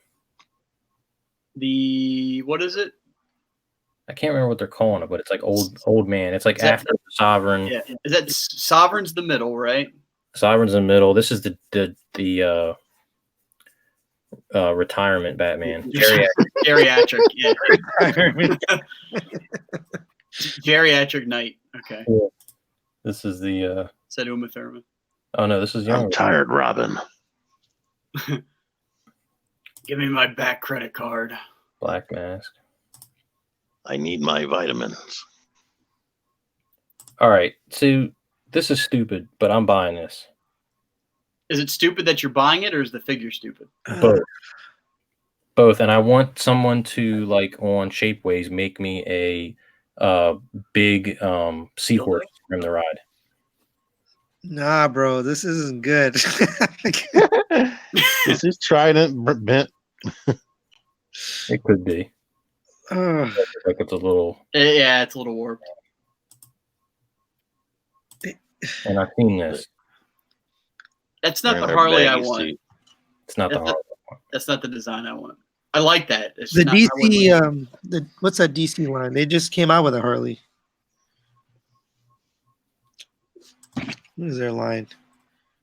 What is it? I can't remember what they're calling it, but it's like old man. It's like Is that- after Sovereign. Yeah, is that Sovereign's the middle, right? Sovereign's in the middle. This is the retirement Batman. Geriatric, yeah. Geriatric Knight. Okay, This is the said Uma Thurman. oh no, this is I'm younger. tired, Robin. Give me my back credit card. Black Mask. I need my vitamins. All right, so this is stupid, but I'm buying this. Is it stupid that you're buying it, or is the figure stupid? Both. Both, and I want someone to like on Shapeways make me a big seahorse from the ride. nah, bro. This isn't good. Is his trident bent? It could be. Ugh. Like it's a little, Yeah, it's a little warped. and I've seen this. That's not They're the in their Harley I baggy want. suit. It's not the That's hard. That's not the design I want. I like that. It's the not, I wouldn't like- DC, what's that DC line? They just came out with a Harley. What is their line?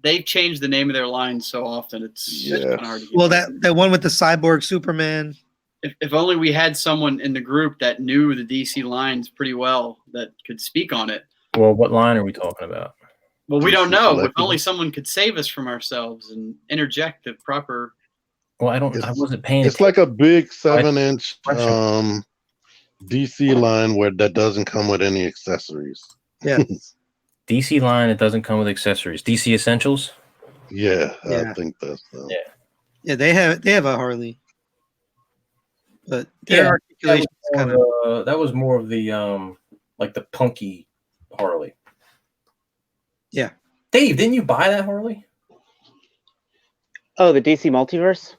They've changed the name of their line so often. It's Yeah. kind of hard to get. Well, that one with the cyborg Superman. If only we had someone in the group that knew the DC lines pretty well that could speak on it. Well, what line are we talking about? Well, we don't DC know. If collectible. only someone could save us from ourselves and interject the proper. Well, I wasn't paying It's attention. like a big 7-inch Question. DC line where that doesn't come with any accessories. Yeah. DC line. It doesn't come with accessories. DC Essentials. Yeah, Yeah. I think that's Yeah, they have a Harley. But their Yeah, articulation is kind of That was more of the like the punky Harley. Yeah. Dave, didn't you buy that Harley? Oh, the DC Multiverse?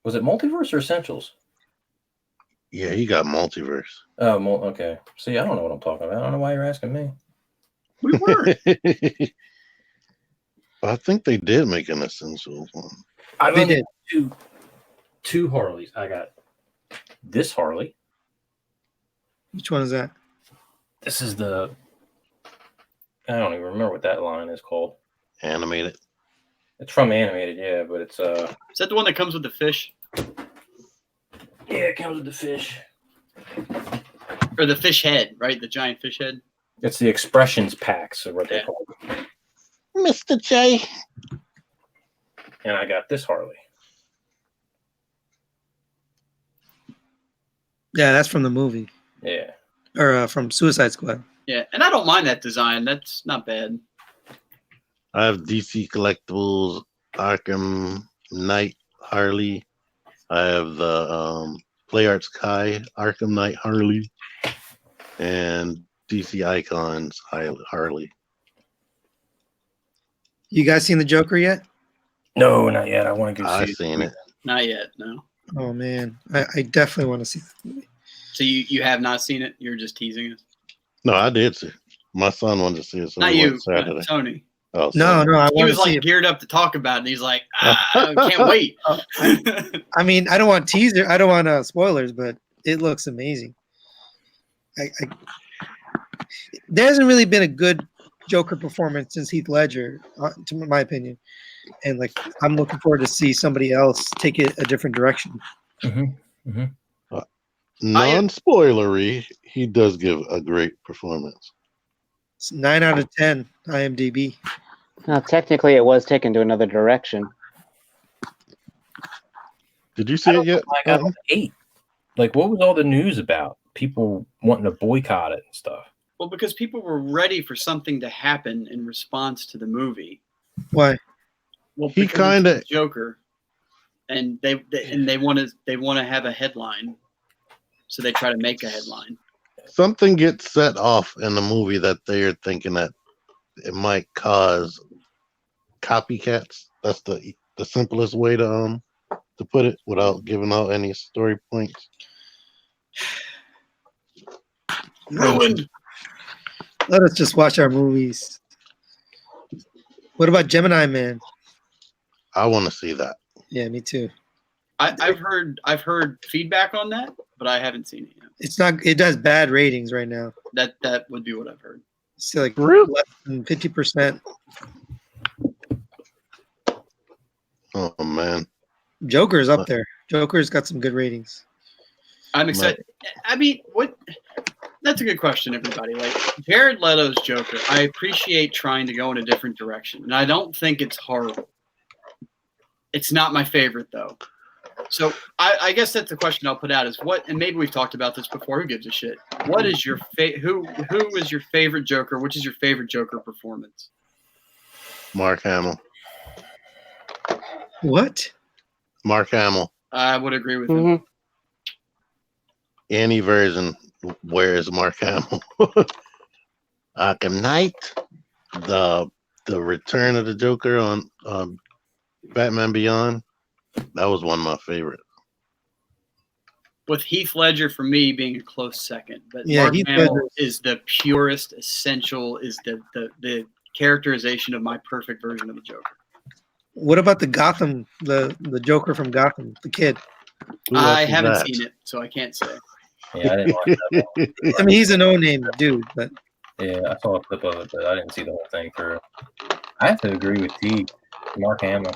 Was it Multiverse or Essentials? yeah, he got multiverse. Oh, okay. See, I don't know what I'm talking about. I don't know why you're asking me. We weren't. I think they did make an essential one. I They did. two Harleys. I got this Harley. which one is that? This is the. I don't even remember what that line is called. Animated. It's from Animated, yeah, but it's Is that the one that comes with the fish yeah, it comes with the fish. or the fish head? Right, the giant fish head. It's the expressions packs, or what they Yeah. call it. Mr. J. And I got this Harley. Yeah, that's from the movie Yeah. or from Suicide Squad. Yeah, and I don't mind that design. That's not bad. I have DC Collectibles, Arkham Knight Harley. I have the Play Arts Kai Arkham Knight Harley, and DC Icons Harley. You guys seen the Joker yet? No, not yet. I want to go I've see seen it. Not yet, no. Oh man, I definitely want to see that movie. So you have not seen it? You're just teasing us? No, I did see it. My son wanted to see it, so Not we you, went Saturday. Tony. Oh, No, Sunday. no, I He want was to see like it. geared up to talk about it, and he's like, I can't wait. I mean, I don't want teaser. I don't want spoilers, but it looks amazing. There hasn't really been a good Joker performance since Heath Ledger, to my opinion. And like, I'm looking forward to see somebody else take it a different direction. Non-spoilery, he does give a great performance. It's 9 out of 10 IMDb. Now, technically, it was taken to another direction. Did you see it yet? I got 8. Like, what was all the news about? People wanting to boycott it and stuff. Well, because people were ready for something to happen in response to the movie. Why? Well, He because kinda- it's Joker, and they want to have a headline, so they try to make a headline. Something gets set off in the movie that they're thinking that it might cause copycats. That's the simplest way to put it without giving out any story points. Ruined. Let us just watch our movies. What about Gemini Man? I want to see that. Yeah, me too. I've heard feedback on that, but I haven't seen it yet. It's not. It does bad ratings right now. That would be what I've heard. It's like Really? less than 50%. Oh man, Joker's up there. Joker's got some good ratings. I'm excited. I mean, what? That's a good question, everybody. Like Jared Leto's Joker, I appreciate trying to go in a different direction, and I don't think it's horrible. It's not my favorite though. So I guess that's the question I'll put out is what, and maybe we've talked about this before. Who gives a shit? What is your who is your favorite Joker? Which is your favorite Joker performance? Mark Hamill. What? Mark Hamill. I would agree with him. Mhm. Any version. Where is Mark Hamill? Arkham Knight. The Return of the Joker on Batman Beyond. That was one of my favorites. With Heath Ledger for me being a close second, but Yeah, Mark Heath Hamill Ledger. is the purest, essential, is the characterization of my perfect version of the Joker. What about the Gotham, the Joker from Gotham, the kid? Who I else is haven't that? seen it, so I can't say. Yeah, I didn't watch that one. I mean, he's a no-name dude, but Yeah, I saw a clip of it, but I didn't see the whole thing through. I have to agree with T. Mark Hamill.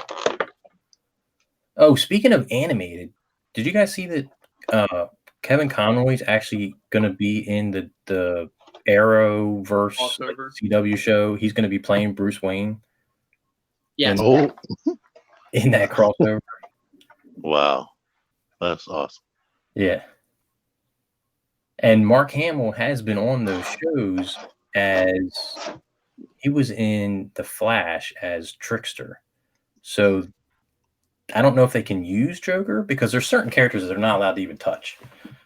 Oh, speaking of animated, did you guys see that Kevin Conroy's actually going to be in the Arrowverse Crossover? CW show? He's going to be playing Bruce Wayne Yes. Oh, in that crossover. wow. That's awesome. Yeah. And Mark Hamill has been on those shows as he was in The Flash as Trickster. So I don't know if they can use Joker because there's certain characters that they're not allowed to even touch.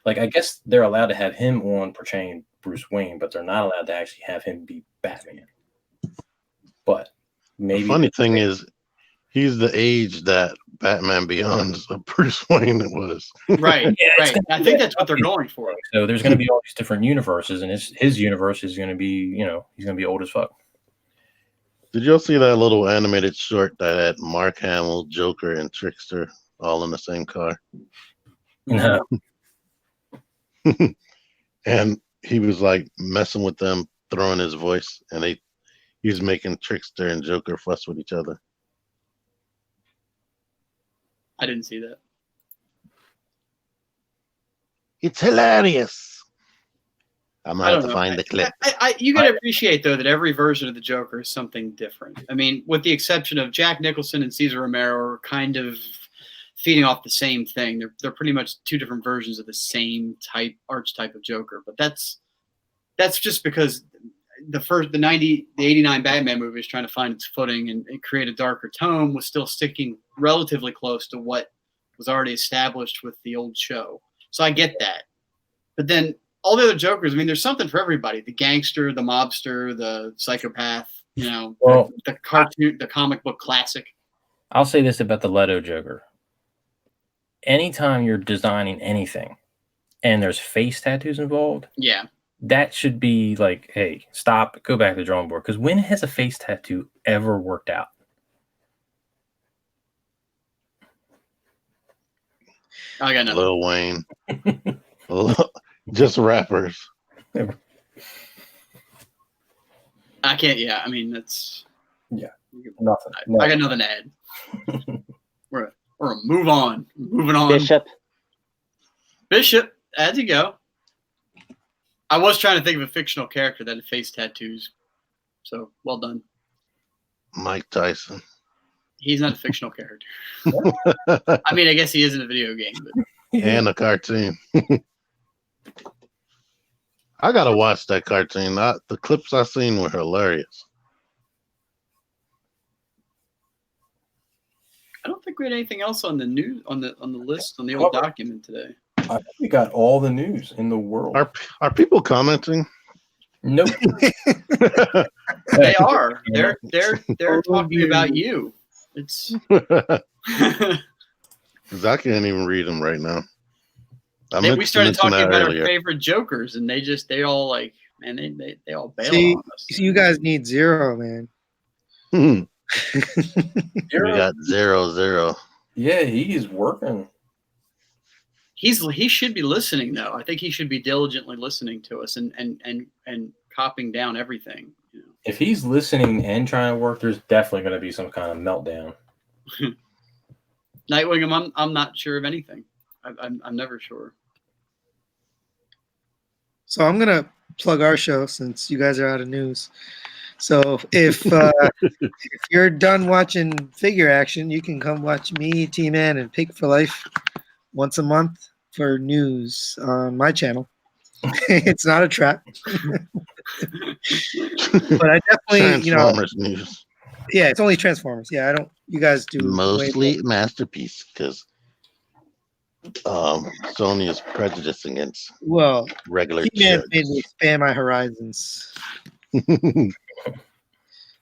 Like, I guess they're allowed to have him on portraying Bruce Wayne, but they're not allowed to actually have him be Batman. But maybe The funny thing is, he's the age that Batman Beyond's Bruce Wayne was. Right, Yeah, it's right. gonna I be think that that's what they're going for. so there's going to be all these different universes, and his universe is going to be, he's going to be old as fuck. Did y'all see that little animated short that had Mark Hamill, Joker, and Trickster all in the same car? No. And he was like messing with them, throwing his voice, and he was making Trickster and Joker fuss with each other. I didn't see that. It's hilarious. I'm I gonna have don't to know. find the clip. You got to appreciate though that every version of the Joker is something different. I mean, with the exception of Jack Nicholson and Cesar Romero, are kind of feeding off the same thing. They're pretty much two different versions of the same archetype of Joker. But that's just because the 89 Batman movie is trying to find its footing and create a darker tone, was still sticking relatively close to what was already established with the old show. So I get that. But then all the other Jokers, I mean, there's something for everybody. The gangster, the mobster, the psychopath, Well, the cartoon, the comic book classic. I'll say this about the Leto Joker. Anytime you're designing anything and there's face tattoos involved, Yeah. that should be like, hey, stop, go back to the drawing board. Because when has a face tattoo ever worked out? I got nothing. Lil Wayne. Just rappers. I can't. Yeah, I mean that's. Yeah, nothing. I got nothing to add. We're gonna move on. Moving on. Bishop. As you go. I was trying to think of a fictional character that had face tattoos. So well done. Mike Tyson. He's not a fictional character. I mean, I guess he is in a video game, but And a cartoon. I gotta watch that cartoon. The clips I seen were hilarious. I don't think we had anything else on the news on the list on the old document today. I think we got all the news in the world. Are people commenting? Nope. They are. They're talking about you. It's because I can't even read them right now. we started talking about our favorite Jokers, and they all like, man, they all bail on us. You guys need Zero, man. We got 0-0. Yeah, he's working. He should be listening though. I think he should be diligently listening to us and copying down everything. If he's listening and trying to work, there's definitely going to be some kind of meltdown. Nightwing, I'm not sure of anything. I'm never sure. So I'm gonna plug our show since you guys are out of news. So if you're done watching Figure Action, you can come watch me, T-Man, and Pig for Life once a month for news on my channel. It's not a trap. But I definitely, Transformers news. Yeah, it's only Transformers. Yeah, I don't. You guys do Mostly Masterpiece because Sony is prejudiced against regular. He made me expand my horizons.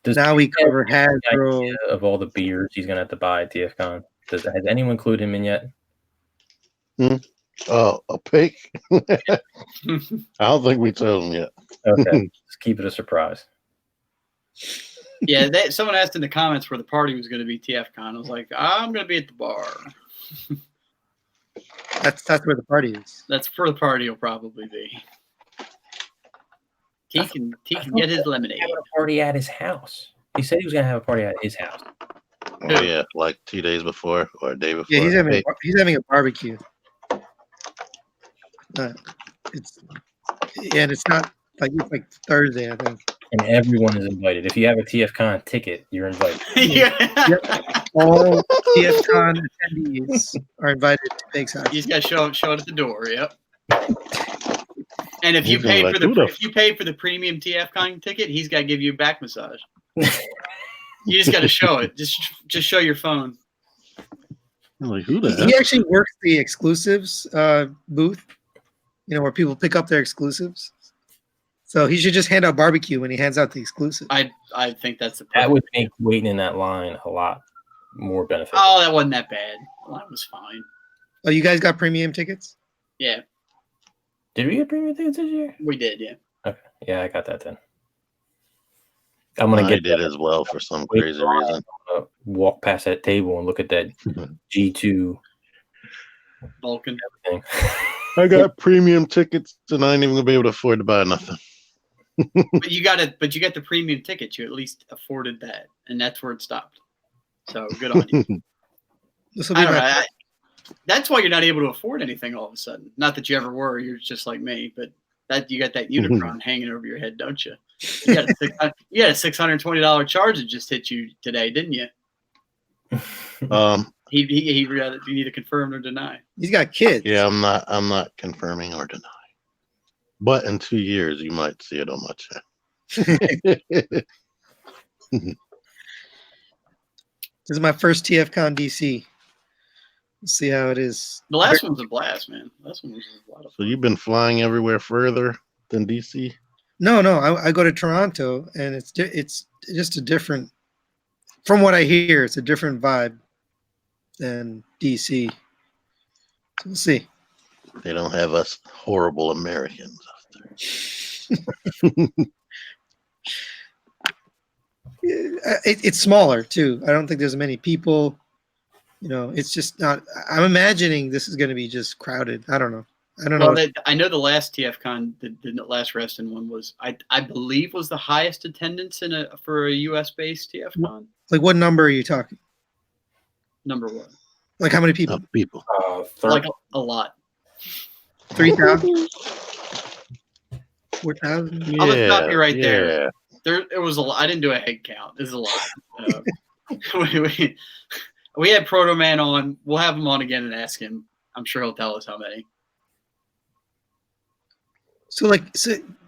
Now we cover Hasbro. Of all the beers he's gonna have to buy at TFCon. Has anyone included him in yet? Oh, a pig? I don't think we told him yet. Okay, let's keep it a surprise. Yeah, someone asked in the comments where the party was going to be TFCon. I was like, I'm going to be at the bar. That's where the party is. That's where the party will probably be. T can get his lemonade. Having a party at his house. He said he was going to have a party at his house. Oh yeah, like 2 days before or a day before. Yeah, he's having a barbecue. It's not like it's like Thursday, I think. And everyone is invited. If you have a TFCon ticket, you're invited. Yeah. Yep. All TFCon attendees are invited to Pig's house. You just got to show it at the door. Yep. And if you pay for the premium TFCon ticket, he's got to give you a back massage. You just got to show it. Just show your phone. Like, who the hell? He actually works the exclusives booth. Where people pick up their exclusives. So he should just hand out barbecue when he hands out the exclusive. I think that's the that would make waiting in that line a lot more beneficial. Oh, that wasn't that bad. The line was fine. Oh, you guys got premium tickets? Yeah. Did we get premium tickets this year? We did, yeah. Okay. Yeah, I got that then. I'm gonna get it as well for some crazy reason. Walk past that table and look at that G2 Vulcan. Everything. I got premium tickets and I ain't even gonna be able to afford to buy nothing. But you got the premium ticket. You at least afforded that, and that's where it stopped. So good on you. I don't know. That's why you're not able to afford anything all of a sudden. Not that you ever were. You're just like me, but That you got that Unicron hanging over your head, don't you? You got a $620 charge that just hit you today, didn't you? He neither confirm or deny. He's got kids. Yeah, I'm not confirming or denying. But in 2 years, you might see it on my channel. This is my first TFCon DC. Let's see how it is. The last one's a blast, man. The last one was a lot of So fun. you've been flying everywhere further than DC? No, I go to Toronto, and it's just a different. From what I hear, it's a different vibe than DC. So we'll see. They don't have us horrible Americans out there. It's smaller too. I don't think there's many people. You know, it's just not. I'm imagining this is going to be just crowded. I don't know. Well, I know the last TFCon, the last Reston one was, I believe, was the highest attendance for a US based TFCon. Like, what number are you talking? Number one. Like, how many people? People. Like a lot. 3,000? 4,000? Yeah, I'm gonna stop you right there. yeah. It was a lot. I didn't do a head count. There's a lot. We had Proto Man on. We'll have him on again and ask him. I'm sure he'll tell us how many. So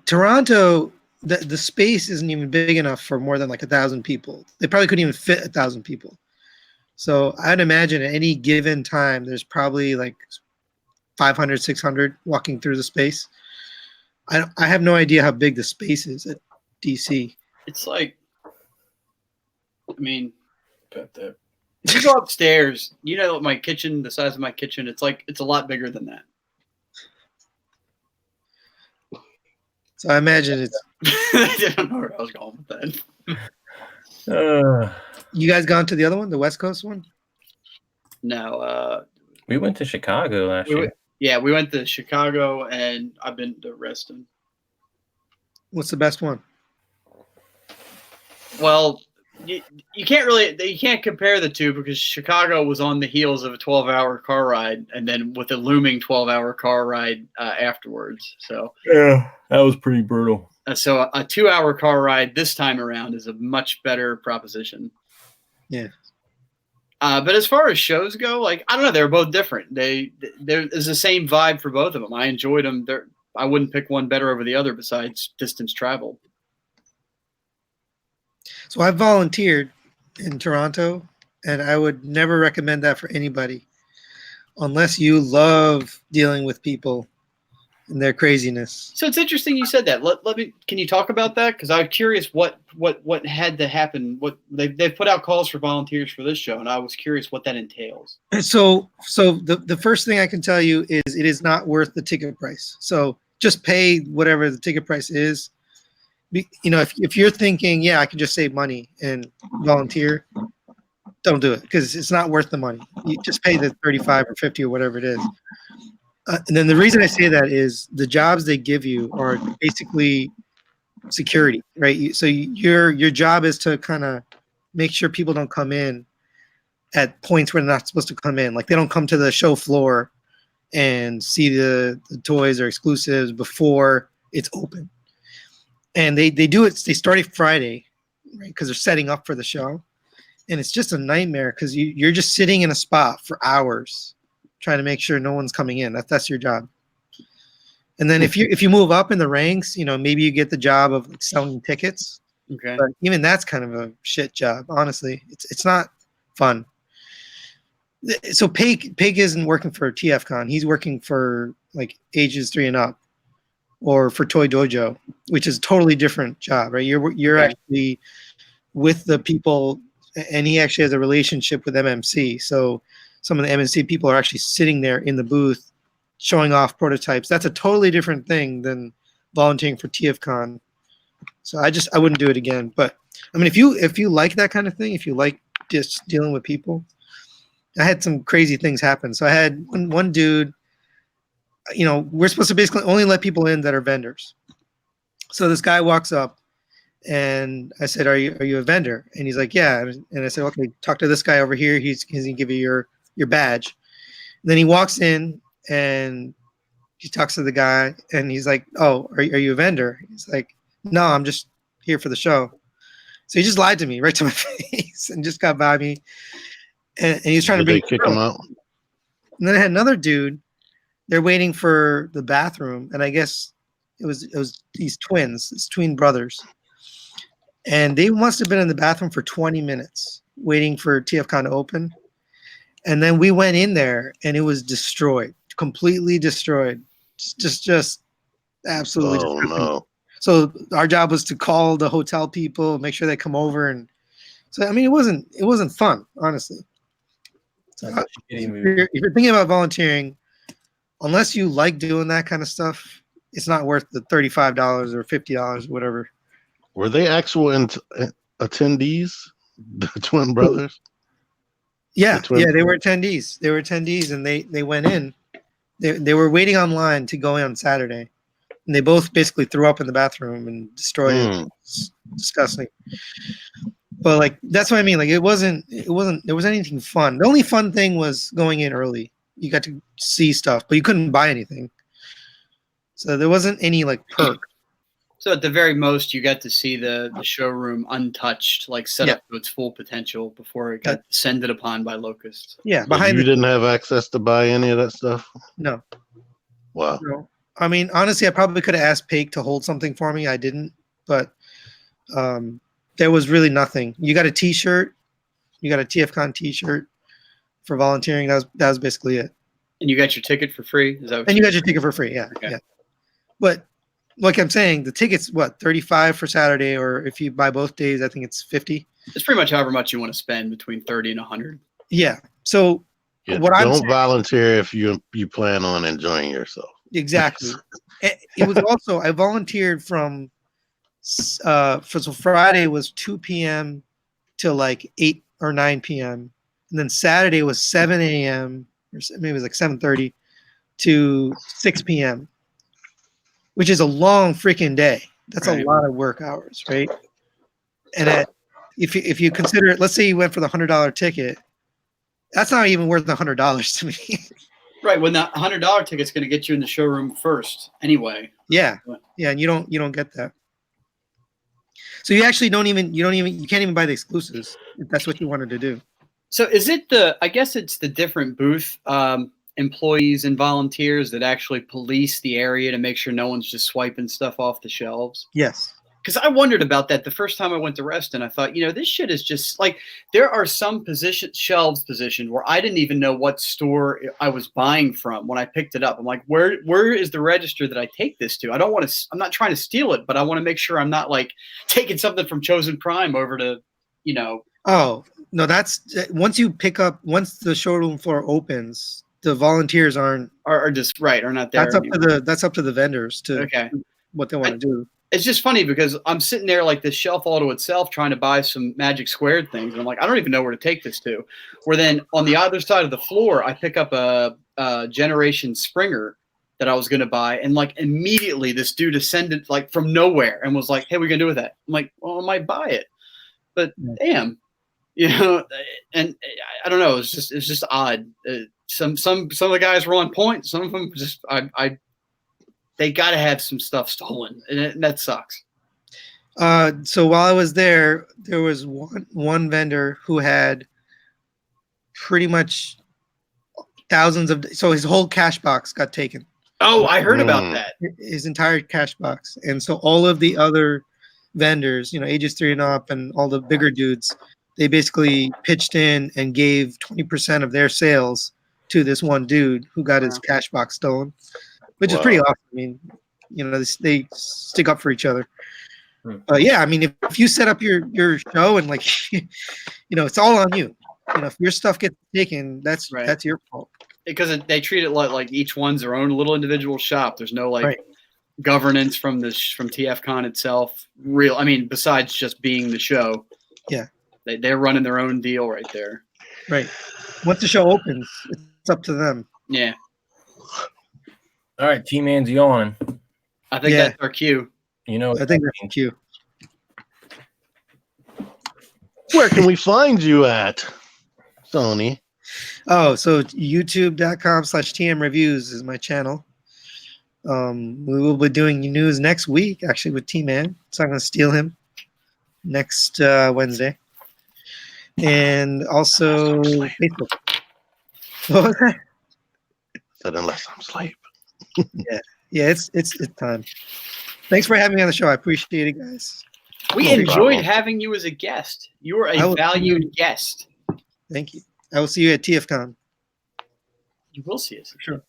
Toronto, the space isn't even big enough for more than like 1,000 people. They probably couldn't even fit 1,000 people. So I'd imagine at any given time, there's probably like 500, 600 walking through the space. I have no idea how big the space is at DC. It's like, I mean, you go upstairs, you know, my kitchen, the size of my kitchen, it's a lot bigger than that. So I imagine it's. I didn't know where I was going with that. You guys gone to the other one, the West Coast one? No. We went to Chicago last year. Yeah, we went to Chicago, and I've been to Reston. What's the best one? Well, you can't compare the two because Chicago was on the heels of a 12-hour car ride, and then with a looming 12-hour car ride afterwards. So yeah, that was pretty brutal. So a 2-hour car ride this time around is a much better proposition. Yeah. But as far as shows go, like, I don't know, they're both different. There's the same vibe for both of them. I enjoyed them. I wouldn't pick one better over the other besides distance traveled. So I volunteered in Toronto, and I would never recommend that for anybody unless you love dealing with people and their craziness. So it's interesting you said that. Can you talk about that? Because I'm curious what had to happen. What they've put out calls for volunteers for this show, and I was curious what that entails. So the first thing I can tell you is it is not worth the ticket price. So just pay whatever the ticket price is. You know, if you're thinking, yeah, I can just save money and volunteer, don't do it because it's not worth the money. You just pay the 35 or 50 or whatever it is. And then the reason I say that is the jobs they give you are basically security, right? So your job is to kind of make sure people don't come in at points where they're not supposed to come in. Like they don't come to the show floor and see the toys or exclusives before it's open. And they do it. They started Friday, right? Because they're setting up for the show, and it's just a nightmare because you're just sitting in a spot for hours, trying to make sure no one's coming in. That's your job. And then if you move up in the ranks, you know, maybe you get the job of like selling tickets. Okay. But even that's kind of a shit job. Honestly, it's not fun. So Pig isn't working for TFCon. He's working for like ages 3 and up. Or for Toy Dojo, which is a totally different job, right? You're actually with the people, and he actually has a relationship with MMC. So some of the MMC people are actually sitting there in the booth, showing off prototypes. That's a totally different thing than volunteering for TFCon. So I wouldn't do it again. But I mean, if you like that kind of thing, if you like just dealing with people, I had some crazy things happen. So I had one dude. You know, we're supposed to basically only let people in that are vendors. So this guy walks up and I said, are you a vendor? And he's like, yeah. And I said, okay, talk to this guy over here. He's going to give you your badge. And then he walks in and he talks to the guy, and he's like, "Oh, are you a vendor?" He's like, "No, I'm just here for the show." So he just lied to me right to my face and just got by me. And he's trying to Did bring they kick him out? And then I had another dude. They're waiting for the bathroom, and I guess it was these twin brothers, and they must have been in the bathroom for 20 minutes waiting for TFCon to open. And then we went in there, and it was destroyed, completely destroyed, just absolutely. Oh destroyed. no! So our job was to call the hotel people, make sure they come over, and so I mean, it wasn't fun, honestly. So if you're thinking about volunteering, unless you like doing that kind of stuff, it's not worth the $35 or $50 or whatever. Were they actual attendees? The twin brothers? Yeah, they were attendees. They were attendees, and they went in. They were waiting online to go in on Saturday, and they both basically threw up in the bathroom and destroyed it. It's disgusting. But like that's what I mean. Like it wasn't there was anything fun. The only fun thing was going in early. You got to see stuff, but you couldn't buy anything. So there wasn't any like perk. So at the very most, you got to see the showroom untouched, like set up to its full potential before it got descended upon by locusts. Yeah, So you didn't have access to buy any of that stuff? No. Wow. No. I mean, honestly, I probably could have asked Paige to hold something for me. I didn't, but there was really nothing. You got a T-shirt. You got a TFCon T-shirt for volunteering. That was basically it. And you got your ticket for free? Is that what and you got your ticket for free, yeah. Okay. Yeah. But like I'm saying, the ticket's what, $35 for Saturday, or if you buy both days, I think it's $50. It's pretty much however much you want to spend, between $30 and $100. Yeah. So what don't volunteer if you plan on enjoying yourself. Exactly. It was also I volunteered from so Friday was 2 p.m. till like 8 or 9 p.m. and then Saturday was 7 a.m. or maybe it was like 7:30 to 6 p.m. which is a long freaking day. That's a lot of work hours, right? And if you consider it, let's say you went for the $100 ticket, that's not even worth the $100 to me. Right, when that $100 ticket's going to get you in the showroom first, anyway. Yeah, and you don't get that. So you actually you can't even buy the exclusives if that's what you wanted to do. So is it I guess it's the different booth employees and volunteers that actually police the area to make sure no one's just swiping stuff off the shelves? Yes. Because I wondered about that the first time I went to Reston. I thought, this shit is just like, there are some shelves positioned where I didn't even know what store I was buying from when I picked it up. I'm like, where is the register that I take this to? I'm not trying to steal it, but I want to make sure I'm not like taking something from Chosen Prime over to, Oh, no, that's once the showroom floor opens, the volunteers are not there. That's up to the vendors to what they want to do. It's just funny because I'm sitting there like this shelf all to itself trying to buy some Magic Squared things. And I'm like, I don't even know where to take this to. Where then on the other side of the floor, I pick up a Generation Springer that I was going to buy. And like immediately this dude ascended like from nowhere and was like, hey, what are you going to do with that? I'm like, well, I might buy it. But damn, and I don't know. It's just odd. Some of the guys were on point. Some of them just, they got to have some stuff stolen, and that sucks. So while I was there was one vendor who had pretty much thousands of. So his whole cash box got taken. Oh, I heard about that. His entire cash box, and so all of the other vendors, ages 3 and up, and all the bigger dudes, they basically pitched in and gave 20% of their sales to this one dude who got his cash box stolen. Which is pretty awesome. I mean, they stick up for each other. Yeah, I mean, if you set up your show and like, it's all on you. If your stuff gets taken, that's your fault. Because they treat it like each one's their own little individual shop. There's no governance from TFCon itself. I mean, besides just being the show. Yeah, they're running their own deal right there. Right. Once the show opens, it's up to them. Yeah. All right, T-Man's yawning. I think that's our cue. I think that's our cue. Where can we find you at, Sony? Oh, so youtube.com/TMReviews is my channel. We will be doing news next week, actually, with T-Man. So I'm going to steal him next Wednesday. And also Facebook. What was that? Said unless I'm asleep. Yeah, it's time. Thanks for having me on the show. I appreciate it, guys. We No enjoyed problem. having you as a guest. You were I a will- valued guest. Thank you. I will see you at TFCon. You will see us. Sure.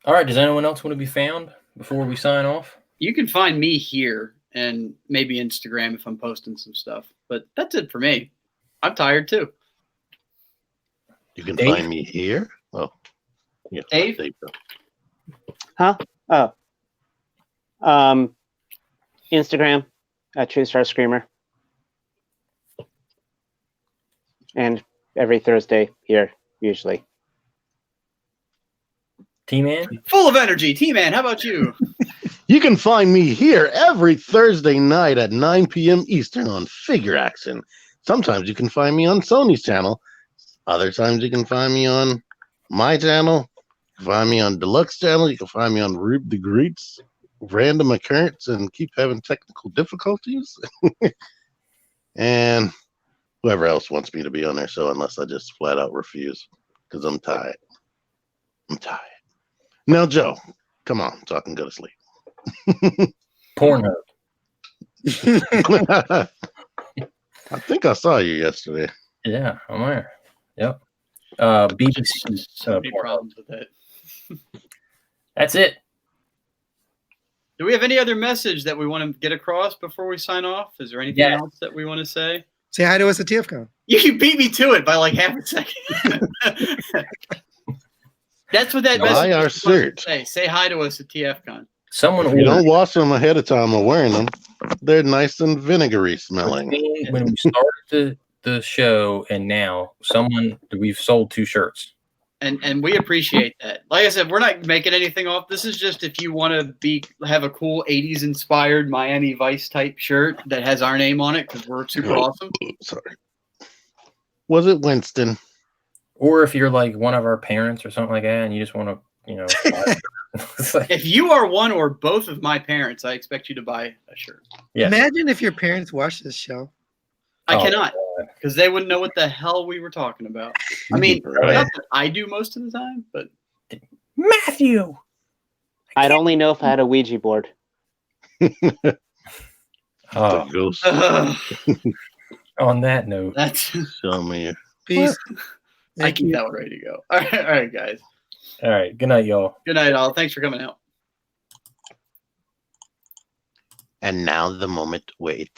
All right. Does anyone else want to be found before we sign off? You can find me here and maybe Instagram if I'm posting some stuff. But that's it for me. I'm tired too. You can Dave? find me here. Oh, yeah. Dave? Huh? Oh. Instagram at TruStarscreamer. And every Thursday here, usually. T-Man? Full of energy. T-Man, how about you? You can find me here every Thursday night at 9 p.m. Eastern on Figure Action. Sometimes you can find me on Sony's channel. Other times you can find me on my channel. You can find me on Deluxe channel. You can find me on Rube the Greets, Random Occurrence, and Keep Having Technical Difficulties. And whoever else wants me to be on their show, unless I just flat out refuse, because I'm tired. I'm tired. Now, Joe, come on, so I can go to sleep. Pornhub. I think I saw you yesterday. Yeah, I'm there. Yep. BBC. So many problems with it. That's it. Do we have any other message that we want to get across before we sign off? Is there anything Yeah. else that we want to say? Say hi to us at TFCon. You beat me to it by like half a second. That's what that Buy message our is supposed to shirt. Say hi to us at TFCon. Someone If you don't ordered wash them ahead of time of wearing them, they're nice and vinegary smelling. when we started the show and now we've sold 2 shirts. And we appreciate that. Like I said, we're not making anything off. This is just if you want to have a cool 80s inspired Miami Vice type shirt that has our name on it because we're super awesome. Sorry. Was it Winston? Or if you're like one of our parents or something like that and you just want to, it's like, If you are one or both of my parents, I expect you to buy a shirt. yeah. Imagine if your parents watched this show. I Oh, cannot because they wouldn't know what the hell we were talking about. I mean, Right. not that I do most of the time, but Matthew. I'd only know if I had a Ouija board. The Oh, ghost. on that note, that's Show me. Peace. I Thank keep you. that one ready to go. All right, guys. all right. Good night, y'all. Good night, all. Thanks for coming out. And now the moment where it